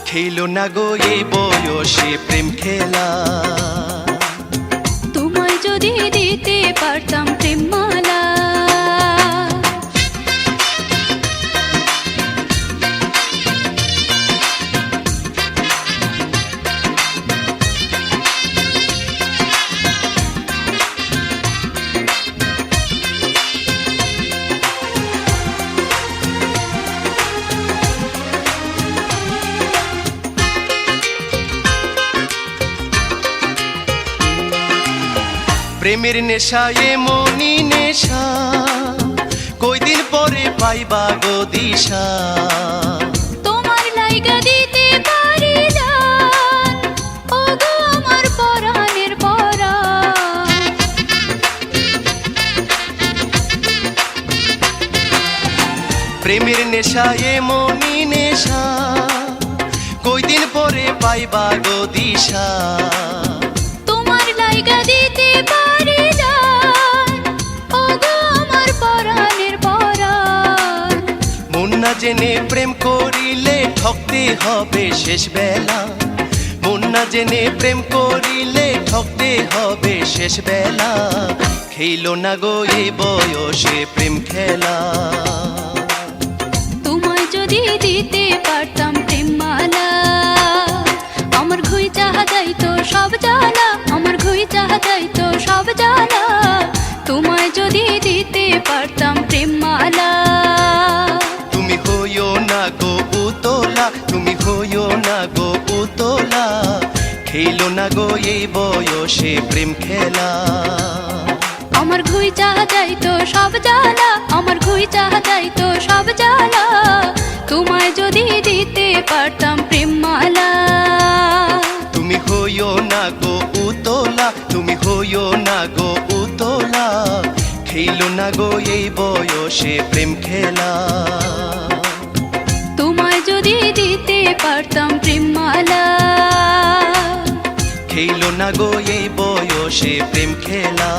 খেলো না গো এই বয়সে প্রেম খেলা। তোমায় যদি দিতে পারতাম প্রেমমালা। প্রেমের নেশা এমনই নেশা, কয়দিন পরে পাইবা গো দিশা। তোমার লাইগা দিতে পারি জান, ওগো আমার পরাণ প্রেমের নেশা এমনই নেশা, কই দিন পরে পাইবা গো দিশা। তোমার লাইগা দিতে পারি জান, ওগো আমার পরাণের পরাণ। মন না জেনে প্রেম করিলে ঠকতে হবে শেষ বেলা, মন না জেনে প্রেম করিলে ঠকতে হবে শেষ বেলা। খেইলো না গো এই বয়সে প্রেম খেলা। তোমায় যদি দিতে পারতাম প্রেম মালা, আমার ঘুই চাহা যাইতো সব জ্বালা, আমার ঘুই চাহা যাইতো সব জ্বালা। তোমায় যদি দিতে পারতাম প্রেম মালা। তুমি হইও না গো উতলা, তুমি হইও না গো উতলা। খেইলো না গো এই বয়সে প্রেম খেলা। আমার ঘুই চাহা যাইতো সব জ্বালা, আমার ঘুই চাহা যাইতো সব জ্বালা। তোমায় যদি দিতে পারতাম প্রেম মালা। তুমি হইও না গো উতলা, তুমি হইও না গো উতলা। খেইলো না গো এই বয়সে প্রেম খেলা। তোমায় যদি দিতে পারতাম প্রেম মালা। খেইলো না গো এই বয়সে প্রেম খেলা।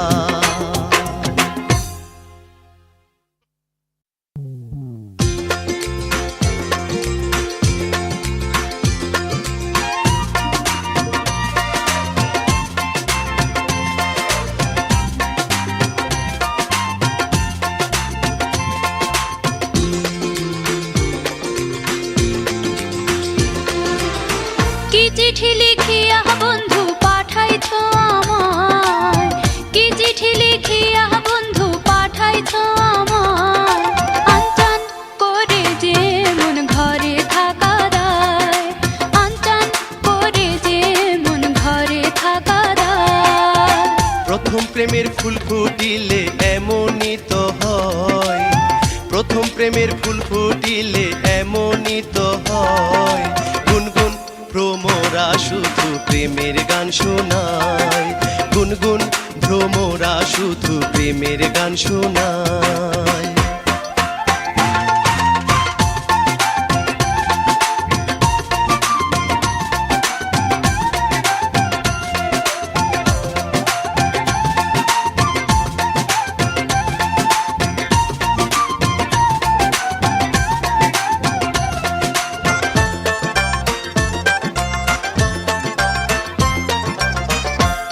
কি চিঠি লিখিয়া বন্ধু পাঠাইছো আমায়, কি চিঠি লিখিয়া বন্ধু পাঠাইছো আমায়। আনচান করে যে মন ঘরে থাকা দায়, আনচান করে যে মন ঘরে থাকা দায়। প্রথম প্রেমের ফুল ফুটিলে এমনই তো হয়, প্রথম প্রেমের ফুল ফুটিলে এমনই তো হয়। গুনগুন ভ্রমরা শুধু প্রেমের গান শোনায়, গুনগুন ভ্রমরা শুধু প্রেমের গান শোনায়।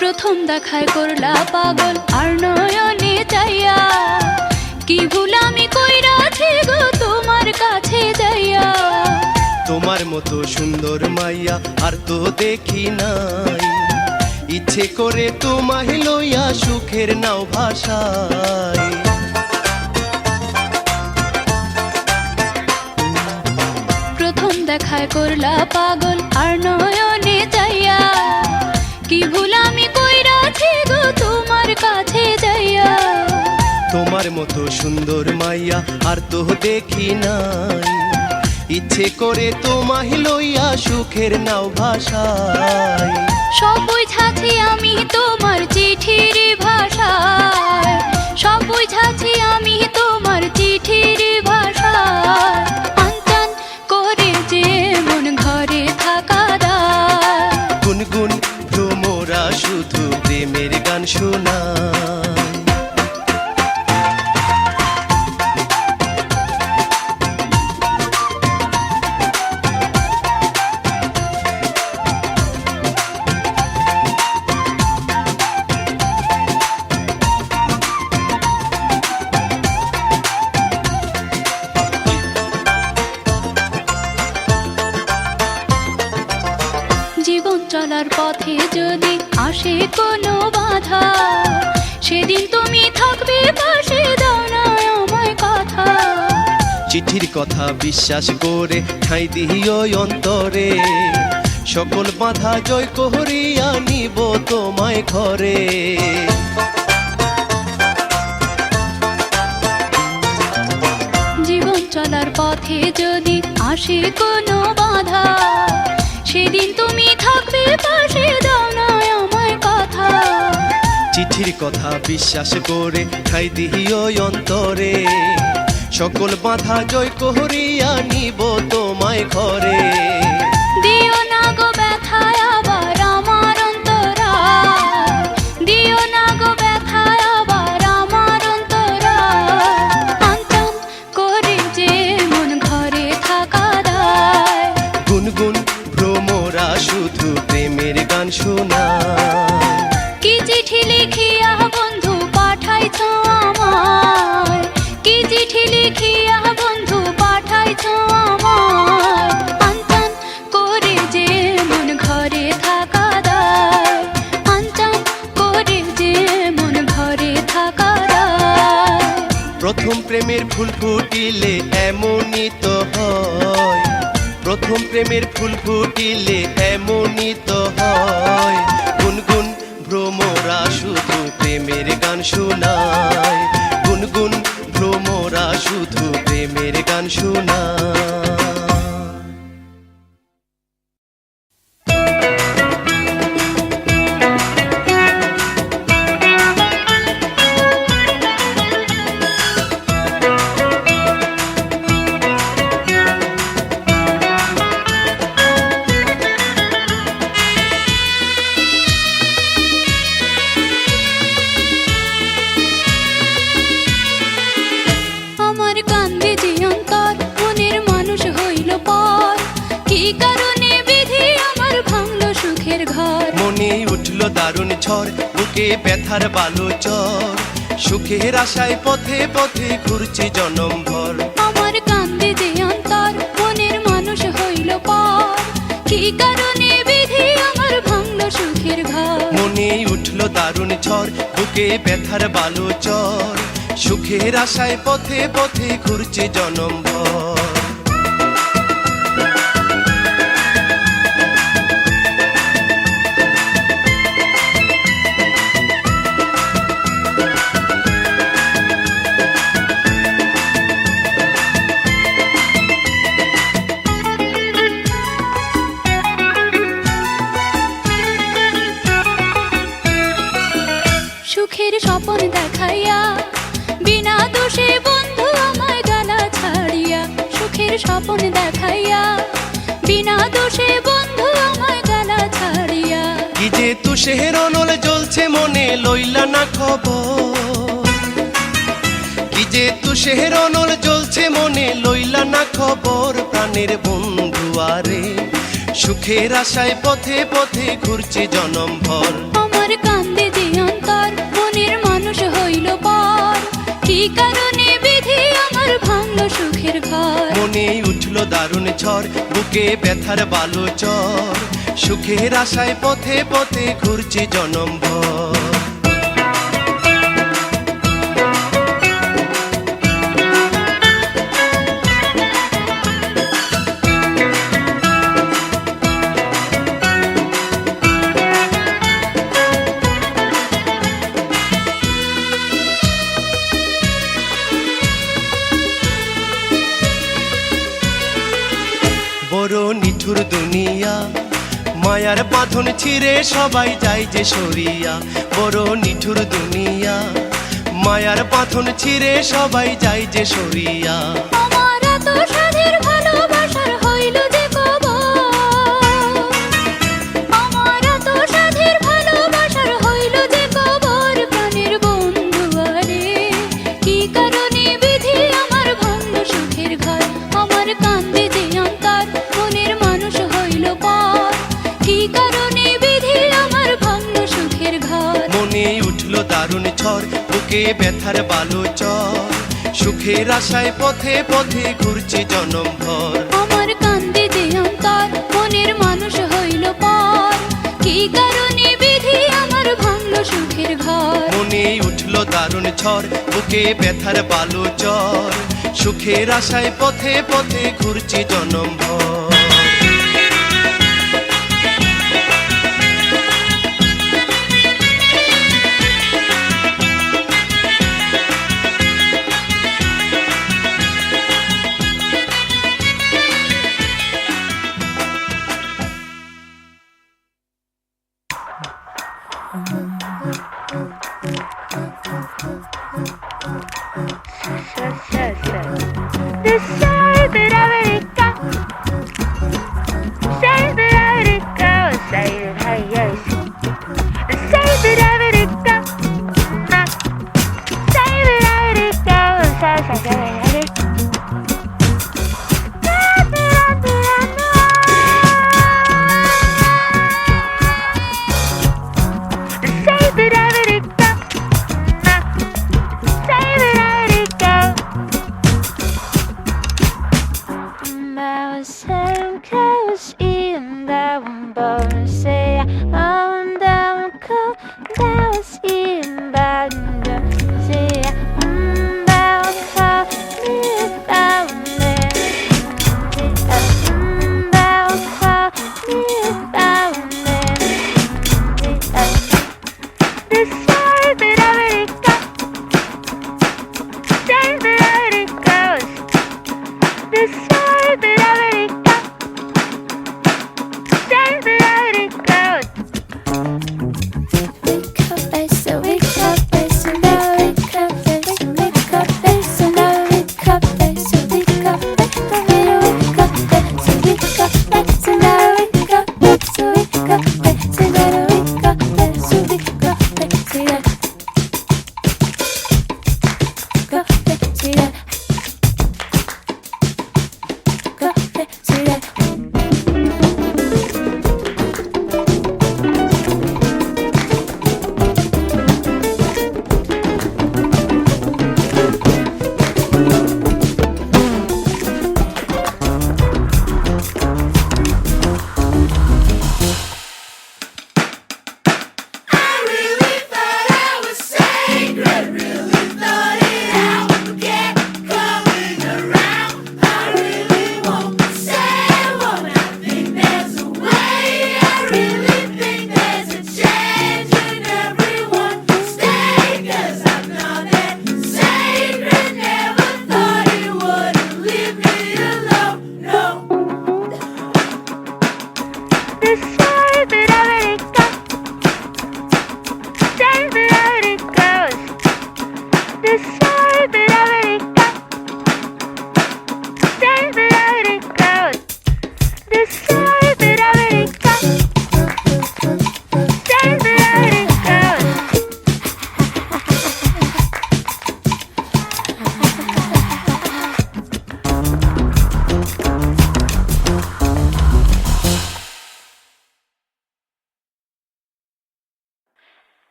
প্রথম দেখায় করলা পাগল আর নয়নে চাইয়া, কি ভুল আমি কইরাছি গো তোমার কাছে যাইয়া। তোমার মতো সুন্দর মাইয়া আর তো দেখি নাই, ইচ্ছে করে তোমায় লইয়া সুখের নাও ভাষায়। প্রথম দেখায় করলা পাগল আর নয়নে চাইয়া, কি ভুল আমি কইরাছি গো তোমার কাছে যাইয়া। তোমার মতো সুন্দর মাইয়া আর তো দেখি নাই, ইচ্ছে করে তোমায় লইয়া সুখের নাও ভাষায়। সব বুঝাছি আমি তোমার চিঠির ভাষায়, সব বুঝাছি আমি তোমার চিঠির ভাষায়। আনচান করে যে মন ঘরে থাকা দায়, গুনগুন ভ্রমরা শুধু প্রেমের গান শোনায়। জীবন চলার পথে যদি আসে কোনো বাধা, সেদিন তুমি থাকবে পাশে, দাও না আমায় কথা। চিঠির কথা বিশ্বাস করে ঠাঁই দিও অন্তরে, সকল বাধা জয় করিয়া নিব তোমায় ঘরে। জীবন চলার পথে যদি আসে কোনো বাধা, সেদিন তুমি থাকবে পাশে, দাও না আমায় কথা। চিঠির কথা বিশ্বাস করে ঠাঁই দিও অন্তরে, সকল বাধা জয় করিয়া নিব তোমায় ঘরে। দিও না গো ব্যথায় আবার আমার অন্তরায়, দিও না গো ব্যথায় আবার আমার অন্তরায়। আনতাম করে যে মন ঘরে থাকা দায়, গুনগুন ভ্রমরা শুধু প্রেমের গান শোনায়। কি চিঠি লিখিয়া বন্ধু পাঠাইছ আমায়, কি চিঠি লিখিয়া বন্ধু পাঠাইছ আমায়। আনতাম করে যে মন ঘরে থাকা দায়, আনতাম করে যে মন ঘরে থাকা দায়। প্রথম প্রেমের ফুল ফুটিলে এমনই তো হয়, প্রথম প্রেমের ফুল ফুটিলে এমনই তো হয়। গুনগুন ভ্রমরা শুধু প্রেমের গান শোনায়, গুনগুন ভ্রমরা শুধু প্রেমের গান শোনায়। আমার কান্দে যে অন্তর মনের মানুষ হইল পর, কি কারণে বিধি আমার ভাঙলো সুখের ঘর। মনে উঠল দারুণ ঝড়, বুকে ব্যথার বালু চর, সুখের আশায় পথে পথে ঘুরছে জনম ভর। আমার কান্দে যে অন্তর মনের মানুষ হইল পর, কি কারণে বিধি আমার ভাঙলো সুখের ঘর। মনে উঠল দারুণ ঝড়, বুকে ব্যথার বালু চর, সুখের আশায় পথে পথে ঘুরছে জনম ভর। সুখের স্বপন দেখাইয়া বিনা দোষে বন্ধু আমায় গালা ছাড়িয়া, সুখের স্বপন দেখাইয়া বিনা দোষে বন্ধু আমায় গালা ছাড়িয়া। কি যে তুষের অনল জ্বলছে মনে লইলা না খবর, কি যে তুষের অনল জ্বলছে মনে লইলা না খবর। প্রাণের বন্ধু আরে সুখের আশায় পথে পথে ঘুরছে জনম ভর। আমার কান্দে যে অন্তর মনের মানুষ হইল পর, কি কারণে বিধি আমার ভাঙলো সুখের ঘর। মনে উঠল দারুণ ঝড়, বুকে ব্যথার বালু চর, সুখের আশায় পথে পথে ঘুরছে জনম ভর। বড় নিঠুর দুনিয়া, মায়ার বাঁধন ছিঁড়ে সবাই যায় যে সরিয়া। বড় নিঠুর দুনিয়া, মায়ার বাঁধন ছিঁড়ে সবাই যায় যে সরিয়া। আমার এত সাধের ভালোবাসার হইল যে কবর, আমার এত সাধের ভালোবাসার হইল যে কবর। প্রাণের বন্ধু আরে কি কারণে বিধি আমার ভাঙলো সুখের ঘর। আমার কান্দে যে অন্তর মনের মানুষ হইল পর, কি কারণে বিধি আমার ভাঙলো সুখের ঘর। মনে উঠল দারুণ ঝড়, বুকে ব্যথার বালু চর, সুখের আশায় পথে পথে ঘুরছে জনম ভর। আমার কান্দে যে অন্তর মনের মানুষ হইল পর, কি কারণে বিধি আমার ভাঙলো সুখের ঘর। মনে উঠল দারুণ ঝড়, বুকে ব্যথার বালু চর, সুখের আশায় পথে পথে ঘুরছে জনম ভর। Decide that I really got. Say that I really go. Say that I yes. Say that I really go. Say that I really go. Say that I really go.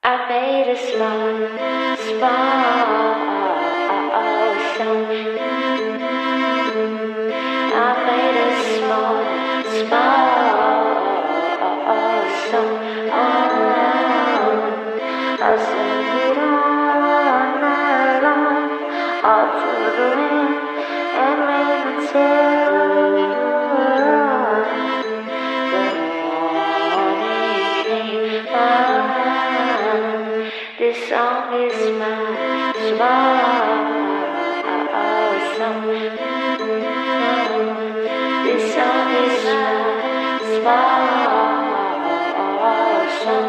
I made a small song. I made a small song. I sing it all night long, all to the wind and rain until the morning came. This song is my small song. This song is my small song.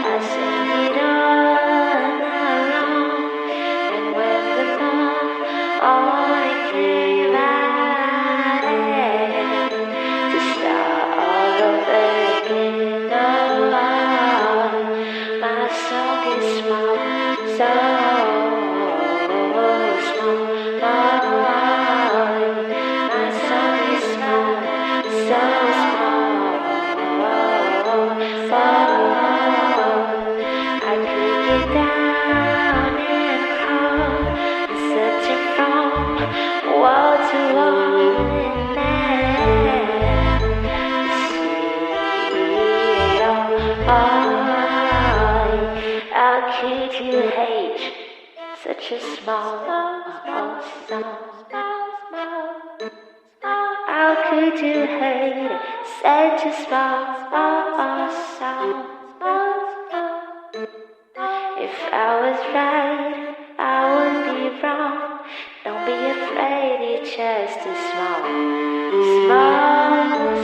I sing it all night long, and when the morning came, I had to start all over again. My song is small, so small. My song is small, so small. I could get down and crawl, searching from wall to wall and then see it all. How could you hate such a small song? How could you hate such a small song? If I was right, I would be wrong. Don't be afraid, it's just a small song.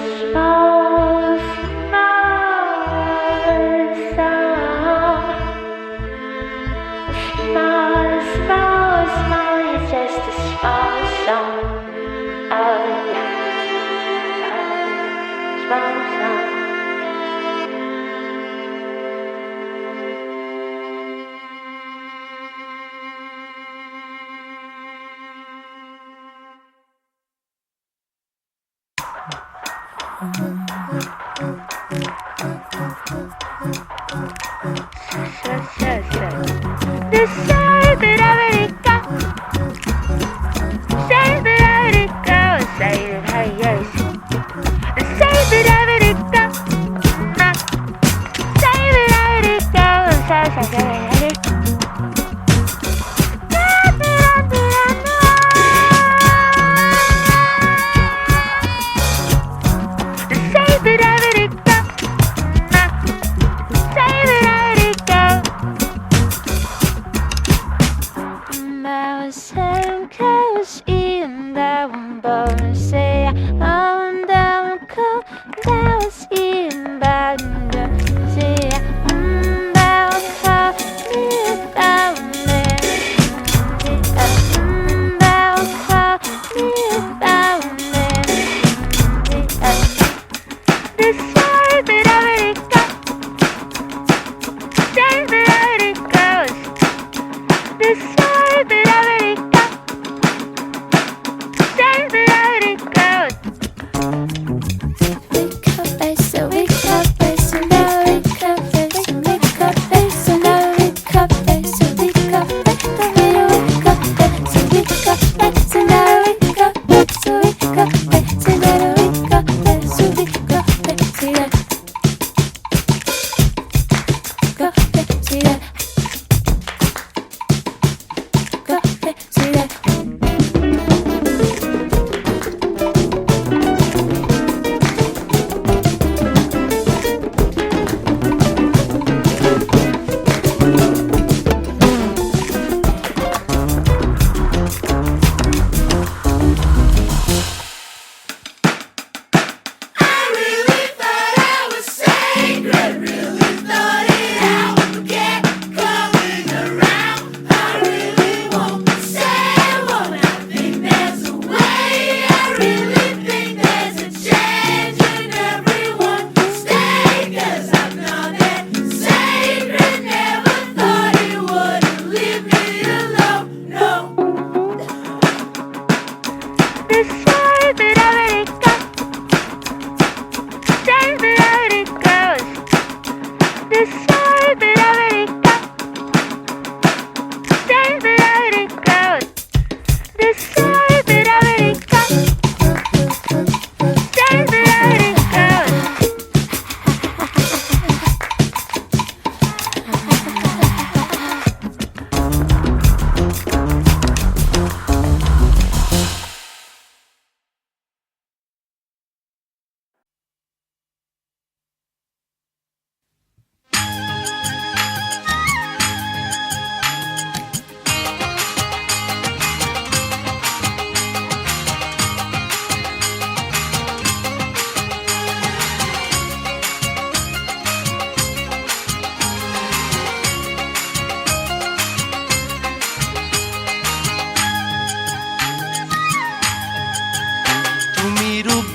The say that I already got. Say that I already got. Say that I yes. The say that I already got. Say that I already got. Say that I already got.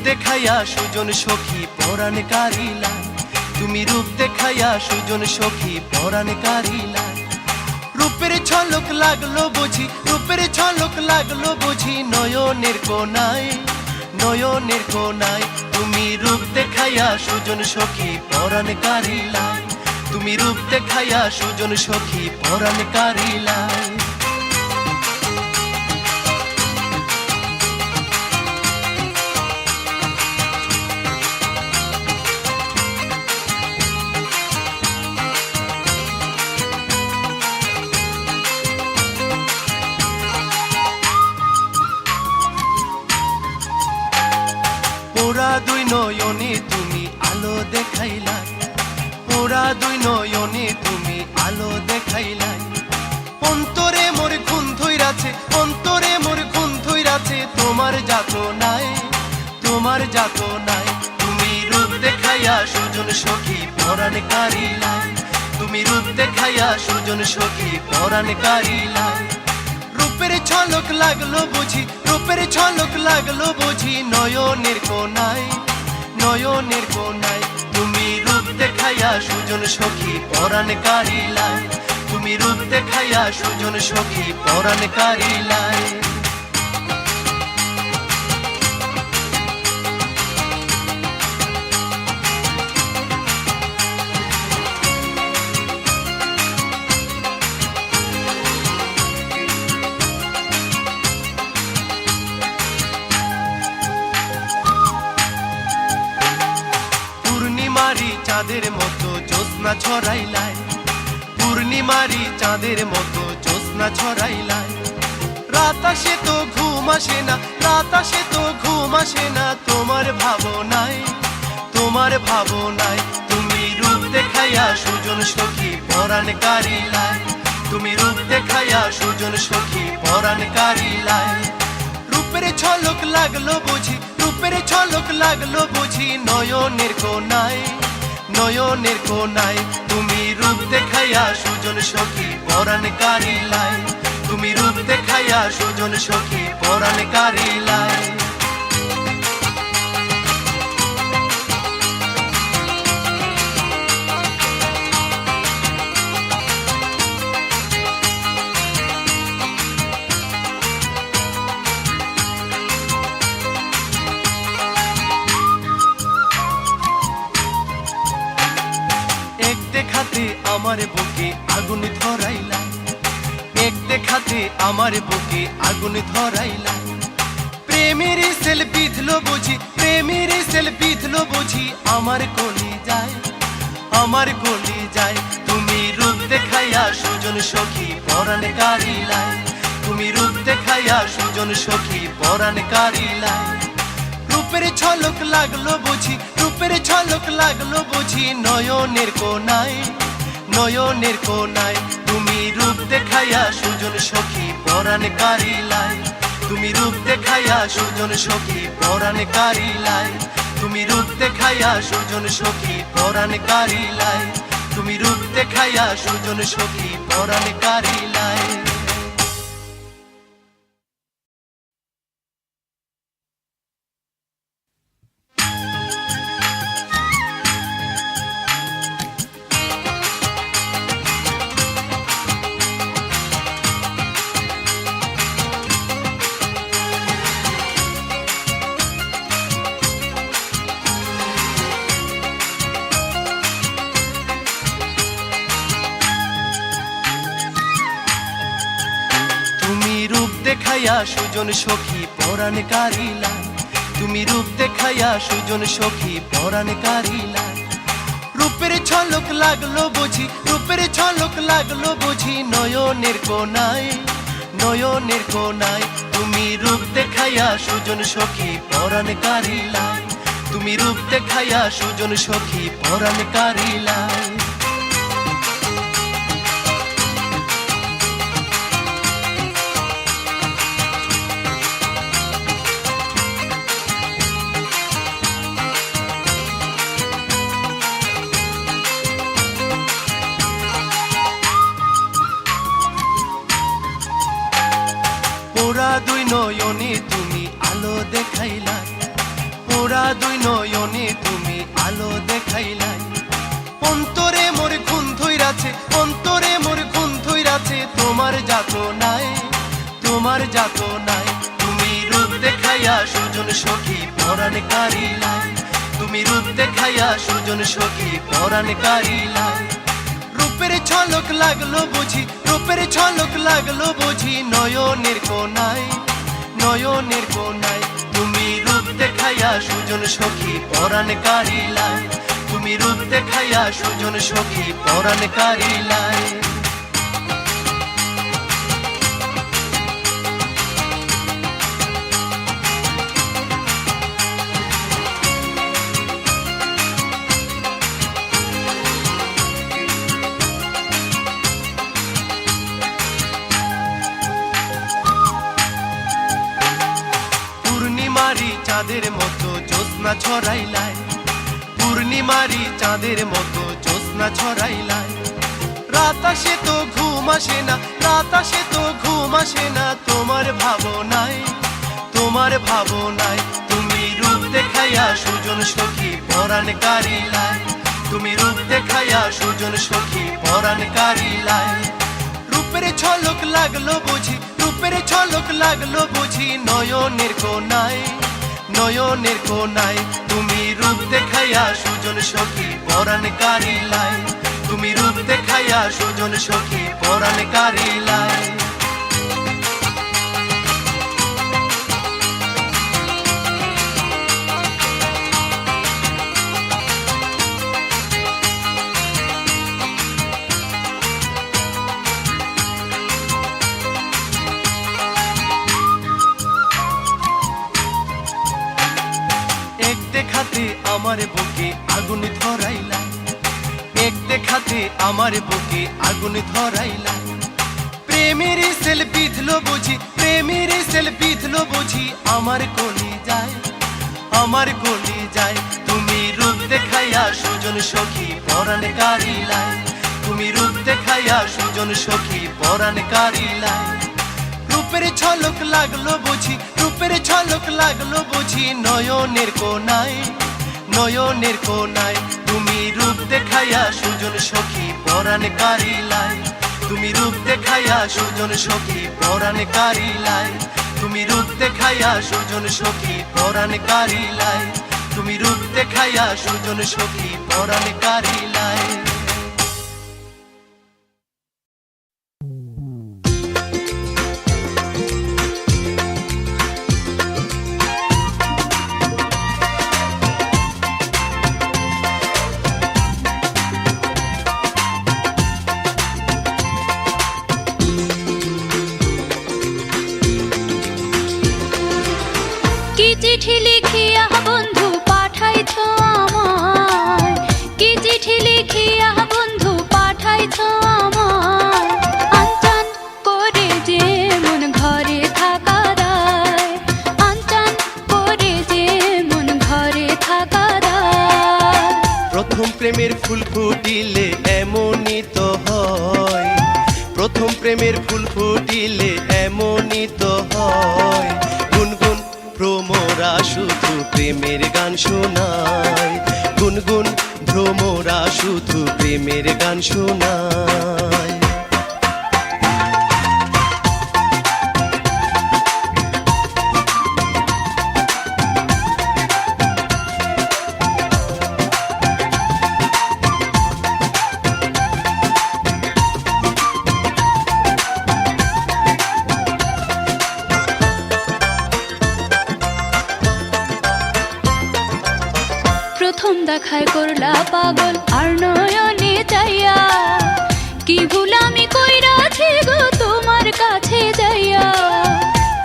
দেখাইয়া সুজন সখী পরাণ কারিলা, তুমি রূপ দেখাইয়া সুজন সখী পরাণ কারিলা। রূপের ঝলক লাগলো বুঝি, রূপের ঝলক লাগলো বুঝি নয়নের কোনায়, নয়নের কোনায়। তুমি রূপ দেখাইয়া সুজন সখী পরাণ কারিলা, তুমি রূপ দেখাইয়া সুজন সখী পরাণ কারিলা। পোড়া দুই নয়নে তুমি আলো দেখাইলা, পোড়া দুই নয়নে তুমি আলো দেখাইলা। অন্তরে মোর খুন ধইরাছে, অন্তরে মোর খুন ধইরাছে তোমার যাতনায়, তোমার যাতনায়। তুমি রূপ দেখাইয়া সুজন সখী পরাণ কারিলা, তুমি রূপ দেখাইয়া সুজন সখী পরাণ কারিলা। রূপের ঝলক লাগলো বুঝি, রূপের ঝলক লাগলো বুঝি নয়নের কোনায়, নয়নের কোনায়। তুমি রূপ দেখাইয়া সুজন সখী পরাণ কারিলা, তুমি রূপ দেখাইয়া সুজন সখী পরাণ কারিলা। চাঁদের মতো জ্যোৎস্না ছড়াইলাই, পূর্ণিমারি চাঁদের মতো জ্যোৎস্না ছড়াইলাই। রাত আসে তো ঘুম আসে না, রাত আসে তো ঘুম আসে না, তোমার ভাবনায়, তোমার ভাবনায়। তুমি রূপ দেখাইয়া সুজন সখী পরাণ কারিলাই, তুমি রূপ দেখাইয়া সুজন সখী পরাণ কারিলাই। রূপের ঝলক লাগলো বুঝি, রূপের ঝলক লাগলো বুঝি নয়নের কোনায়, নয়নের কোনায়। তুমি রূপ দেখাইয়া সুজন সখী পরাণ কারিলাই, তুমি রূপ দেখাইয়া সুজন সখী পরাণ কারিলাই। এক দেখাতে আমার বুকে আগুন ধরাইলা, এক দেখাতে আমার বুকে আগুন ধরাইলা। প্রেমের সেল বিধলো বুঝি, প্রেমের সেল বিধলো বুঝি আমার কলি যায়, আমার কলি যায়। তুমি রূপ দেখাইয়া সুজন সখী পরাণ কারিলাই, তুমি রূপ দেখাইয়া সুজন সখী পরাণ কারিলাই। রূপের ঝলক লাগলো বুঝি, রূপের ঝলক লাগলো বুঝি নয়নের কোনায়, নয়নের কোনায়। তুমি রূপ দেখাইয়া সুজন সখী পরাণ কারিলাই, তুমি রূপ দেখাইয়া সুজন সখী পরাণ কারিলাই, তুমি রূপ দেখাইয়া সুজন সখী পরাণ কারিলাই, তুমি রূপ দেখাইয়া সুজন সখী পরাণ কারিলাই। দেখাইয়া সুজন সখী পরাণ কারিলাই, তুমি রূপ দেখাইয়া সুজন সখী পরাণ কারিলাই। রূপের ঝলক লাগলো বুঝি, রূপের ঝলক লাগলো বুঝি নয়নের কোনায়, নয়নের কোনায়। তুমি রূপ দেখাইয়া সুজন সখী পরাণ কারিলাই, তুমি রূপ দেখাইয়া সুজন সখী পরাণ কারিলাই। পোড়া দুই নয়নে তুমি আলো দেখাইলাই, পোড়া দুই নয়নে তুমি আলো দেখাইলাই। অন্তরে মোর খুন ধইরাছে, অন্তরে মোর খুন ধইরাছে তোমার যাতনায়, তোমার যাতনায়। তুমি রূপ দেখাইয়া সুজন সখী পরাণ কারিলাই, তুমি রূপ দেখাইয়া সুজন সখী পরাণ কারিলাই। রূপের ঝলক লাগলো বুঝি, রূপের ঝলক লাগলো বুঝি নয়নের কোনায়, নয়নের কোনায়। তুমি রূপ দেখাইয়া সুজন সখী পরাণ কারিলাই, তুমি রূপ দেখাইয়া সুজন সখী পরাণ কারিলাই। পূর্ণিমারি চাঁদের মতো জ্যোৎস্না ছড়াইলাই, পূর্ণিমারি চাঁদের মতো জ্যোৎস্না ছড়াইলাই। রাত আসে তো ঘুম আসে না, রাত আসে তো ঘুম আসে না, তোমার ভাবনায়, তোমার ভাবনায়। তুমি রূপ দেখাইয়া সুজন সখী পরাণ কারিলাই, তুমি রূপ দেখাইয়া সুজন সখী পরাণ কারিলাই। রূপের ঝলক লাগলো বুঝি, রূপের ঝলক লাগলো বুঝি নয়নের কোনায়, নয়নের কোনায়। তুমি রূপ দেখাইয়া সুজন সখী পরাণ কারিলাই, তুমি রূপ দেখাইয়া সুজন সখী পরাণ কারিলাই। আমার বুকে আগুন ধরাইলা, এক দেখাতে আমার বুকে আগুন ধরাইলা। প্রেমের সেল বিধলো বুঝি, প্রেমের সেল বিধলো বুঝি আমার কলি যায়, আমার কলি যায়। তুমি রূপ দেখাইয়া সুজন সখী পরাণ কারিলাই, তুমি রূপ দেখাইয়া সুজন সখী পরাণ কারিলাই। রূপের ঝলক লাগলো বুঝি, রূপের ঝলক লাগলো বুঝি নয়নের কোনায়, নয়নের কোনায়। তুমি রূপ দেখাইয়া সুজন সখী পরাণ কারিলাই, তুমি রূপ দেখাইয়া সুজন সখী পরাণ কারিলাই, তুমি রূপ দেখাইয়া সুজন সখী পরাণ কারিলাই, তুমি রূপ দেখাইয়া সুজন সখী পরাণ কারিলাই। কি চিঠি লিখিয়া বন্ধু পাঠাইছ আমায়, কি চিঠি লিখিয়া বন্ধু পাঠাইছ আমায়। আনচান করে যে মন ঘরে থাকা দায়, আনচান করে যে মন ঘরে থাকা দায়। প্রথম প্রেমের ফুল ফুটিলে এমনই তো হয়, প্রথম প্রেমের ফুল ফুটিলে এমনই তো হয়। গুনগুন ভ্রমরা শুধু প্রেমের গান শোনায়, গুনগুন ভ্রমরা শুধু প্রেমের গান শোনায়। প্রথম দেখায় করলা পাগল আর নয়নে চাইয়া, কি ভুল আমি কইরাছি গো তোমার কাছে যাইয়া।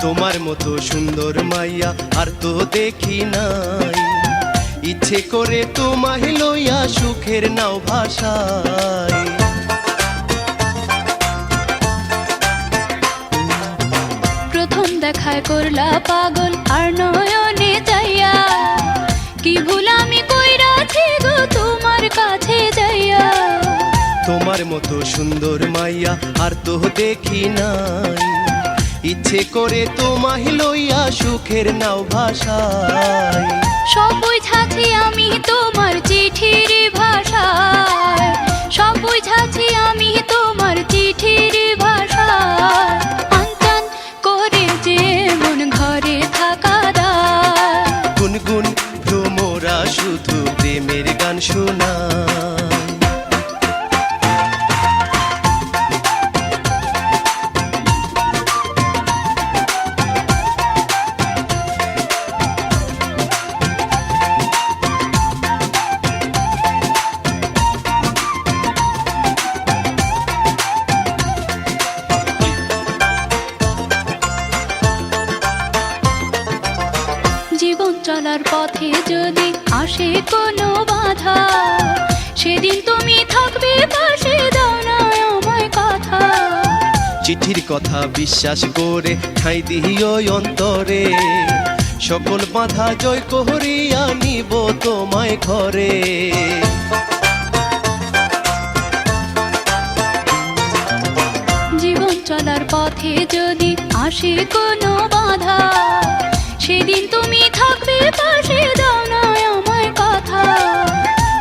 তোমার মতো সুন্দর মাইয়া আর তো দেখি নাই, ইচ্ছে করে তোমায় লইয়া সুখের নাও ভাষায়। প্রথম দেখায় করলা পাগল আর নয়নে চাইয়া, কি ভুল আমি কইরাছি গো তোমার কাছে যাইয়া। তোমার মতো সুন্দর মাইয়া আর তো দেখি নাই, ইচ্ছে করে তোমায় লইয়া সুখের নাও ভাষায়। সব বুঝাছি আমি তোমার চিঠির ভাষায়, সব বুঝাছি আমি তোমার চিঠির ভাষায়। আনচান করে যে মন ঘরে থাকা দায়, গুনগুন ভ্রমরা শুধু প্রেমের গান শোনায়। জীবন চলার পথে যদি আসে কোনো বাধা, সেদিন তুমি থাকবে পাশে, দাও না আমায় কথা। চিঠির কথা বিশ্বাস করে ঠাঁই দিও অন্তরে, সকল বাধা জয় করিয়া নিব তোমায় ঘরে। জীবন চলার পথে যদি আসে কোনো বাধা, সেদিন তুমি থাকবে পাশে, দাও না আমায় কথা।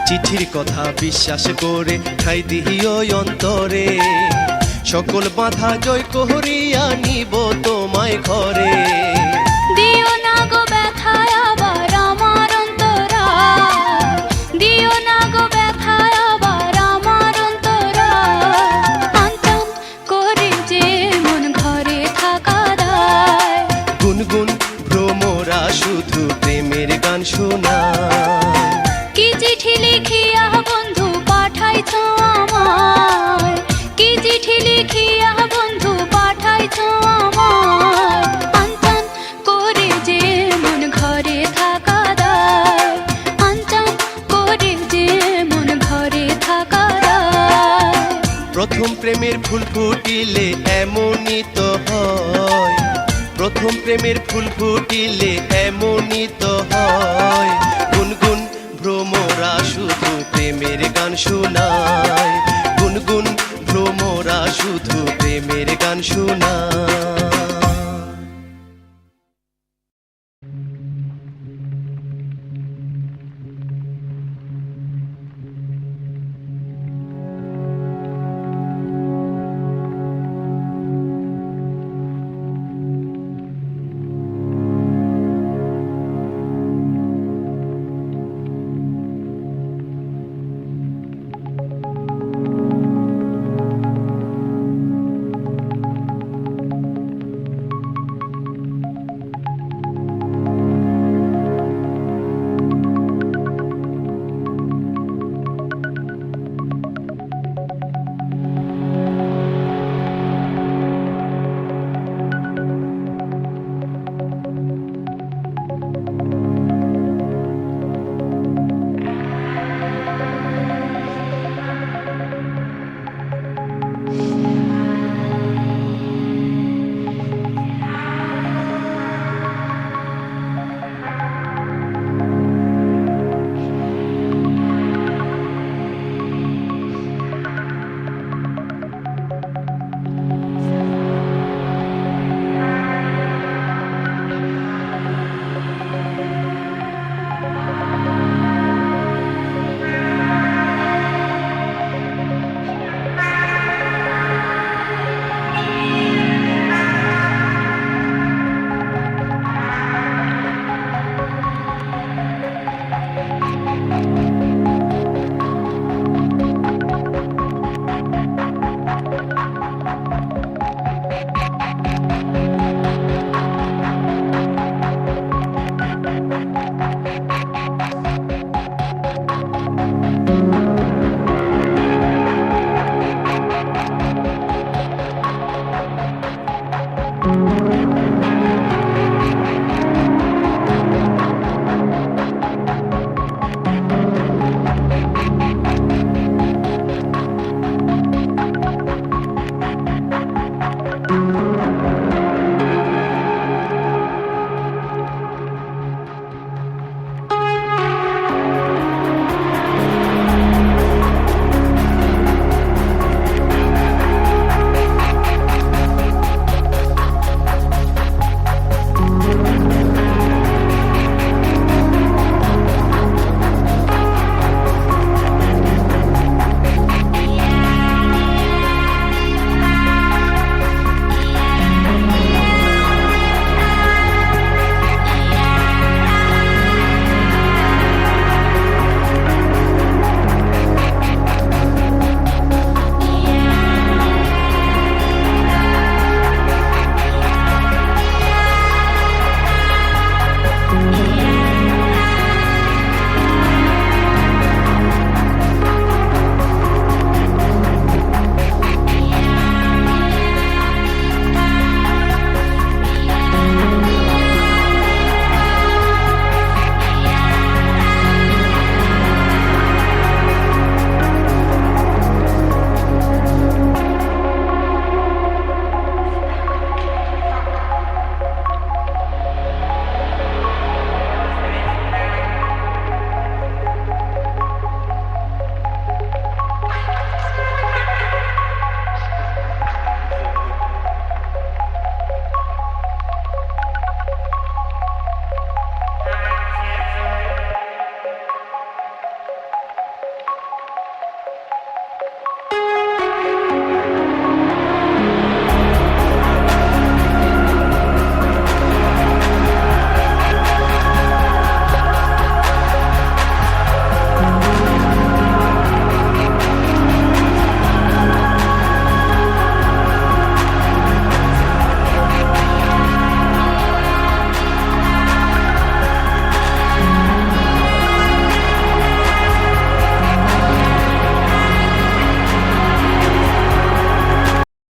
চিঠির কথা বিশ্বাস করে ঠাঁই দিও অন্তরে, সকল বাধা জয় করিয়া নিব তোমায় ঘরে। দিও না গো ব্যথায় আবার আমার অন্তরায়, দিও না গো ব্যথায় আবার আমার অন্তরায়। আনচান করে যে মন ঘরে থাকা দায়, গুনগুন ভ্রমরা শুধু প্রেমের গান শোনায়। কি চিঠি লিখিয়া বন্ধু পাঠাইছ আমায়, কি চিঠি লিখিয়া বন্ধু পাঠাইছ আমায়। আনচান করে যে মন ঘরে থাকা দায়, আনচান ফুটিলে এমনই তো হয়, প্রথম প্রেমের ফুল ফুটিলে এমনই তো হয়। গুনগুন ভ্রমরা শুধু প্রেমের গান শোনায়, গুনগুন ভ্রমরা শুধু প্রেমের গান শোনায়।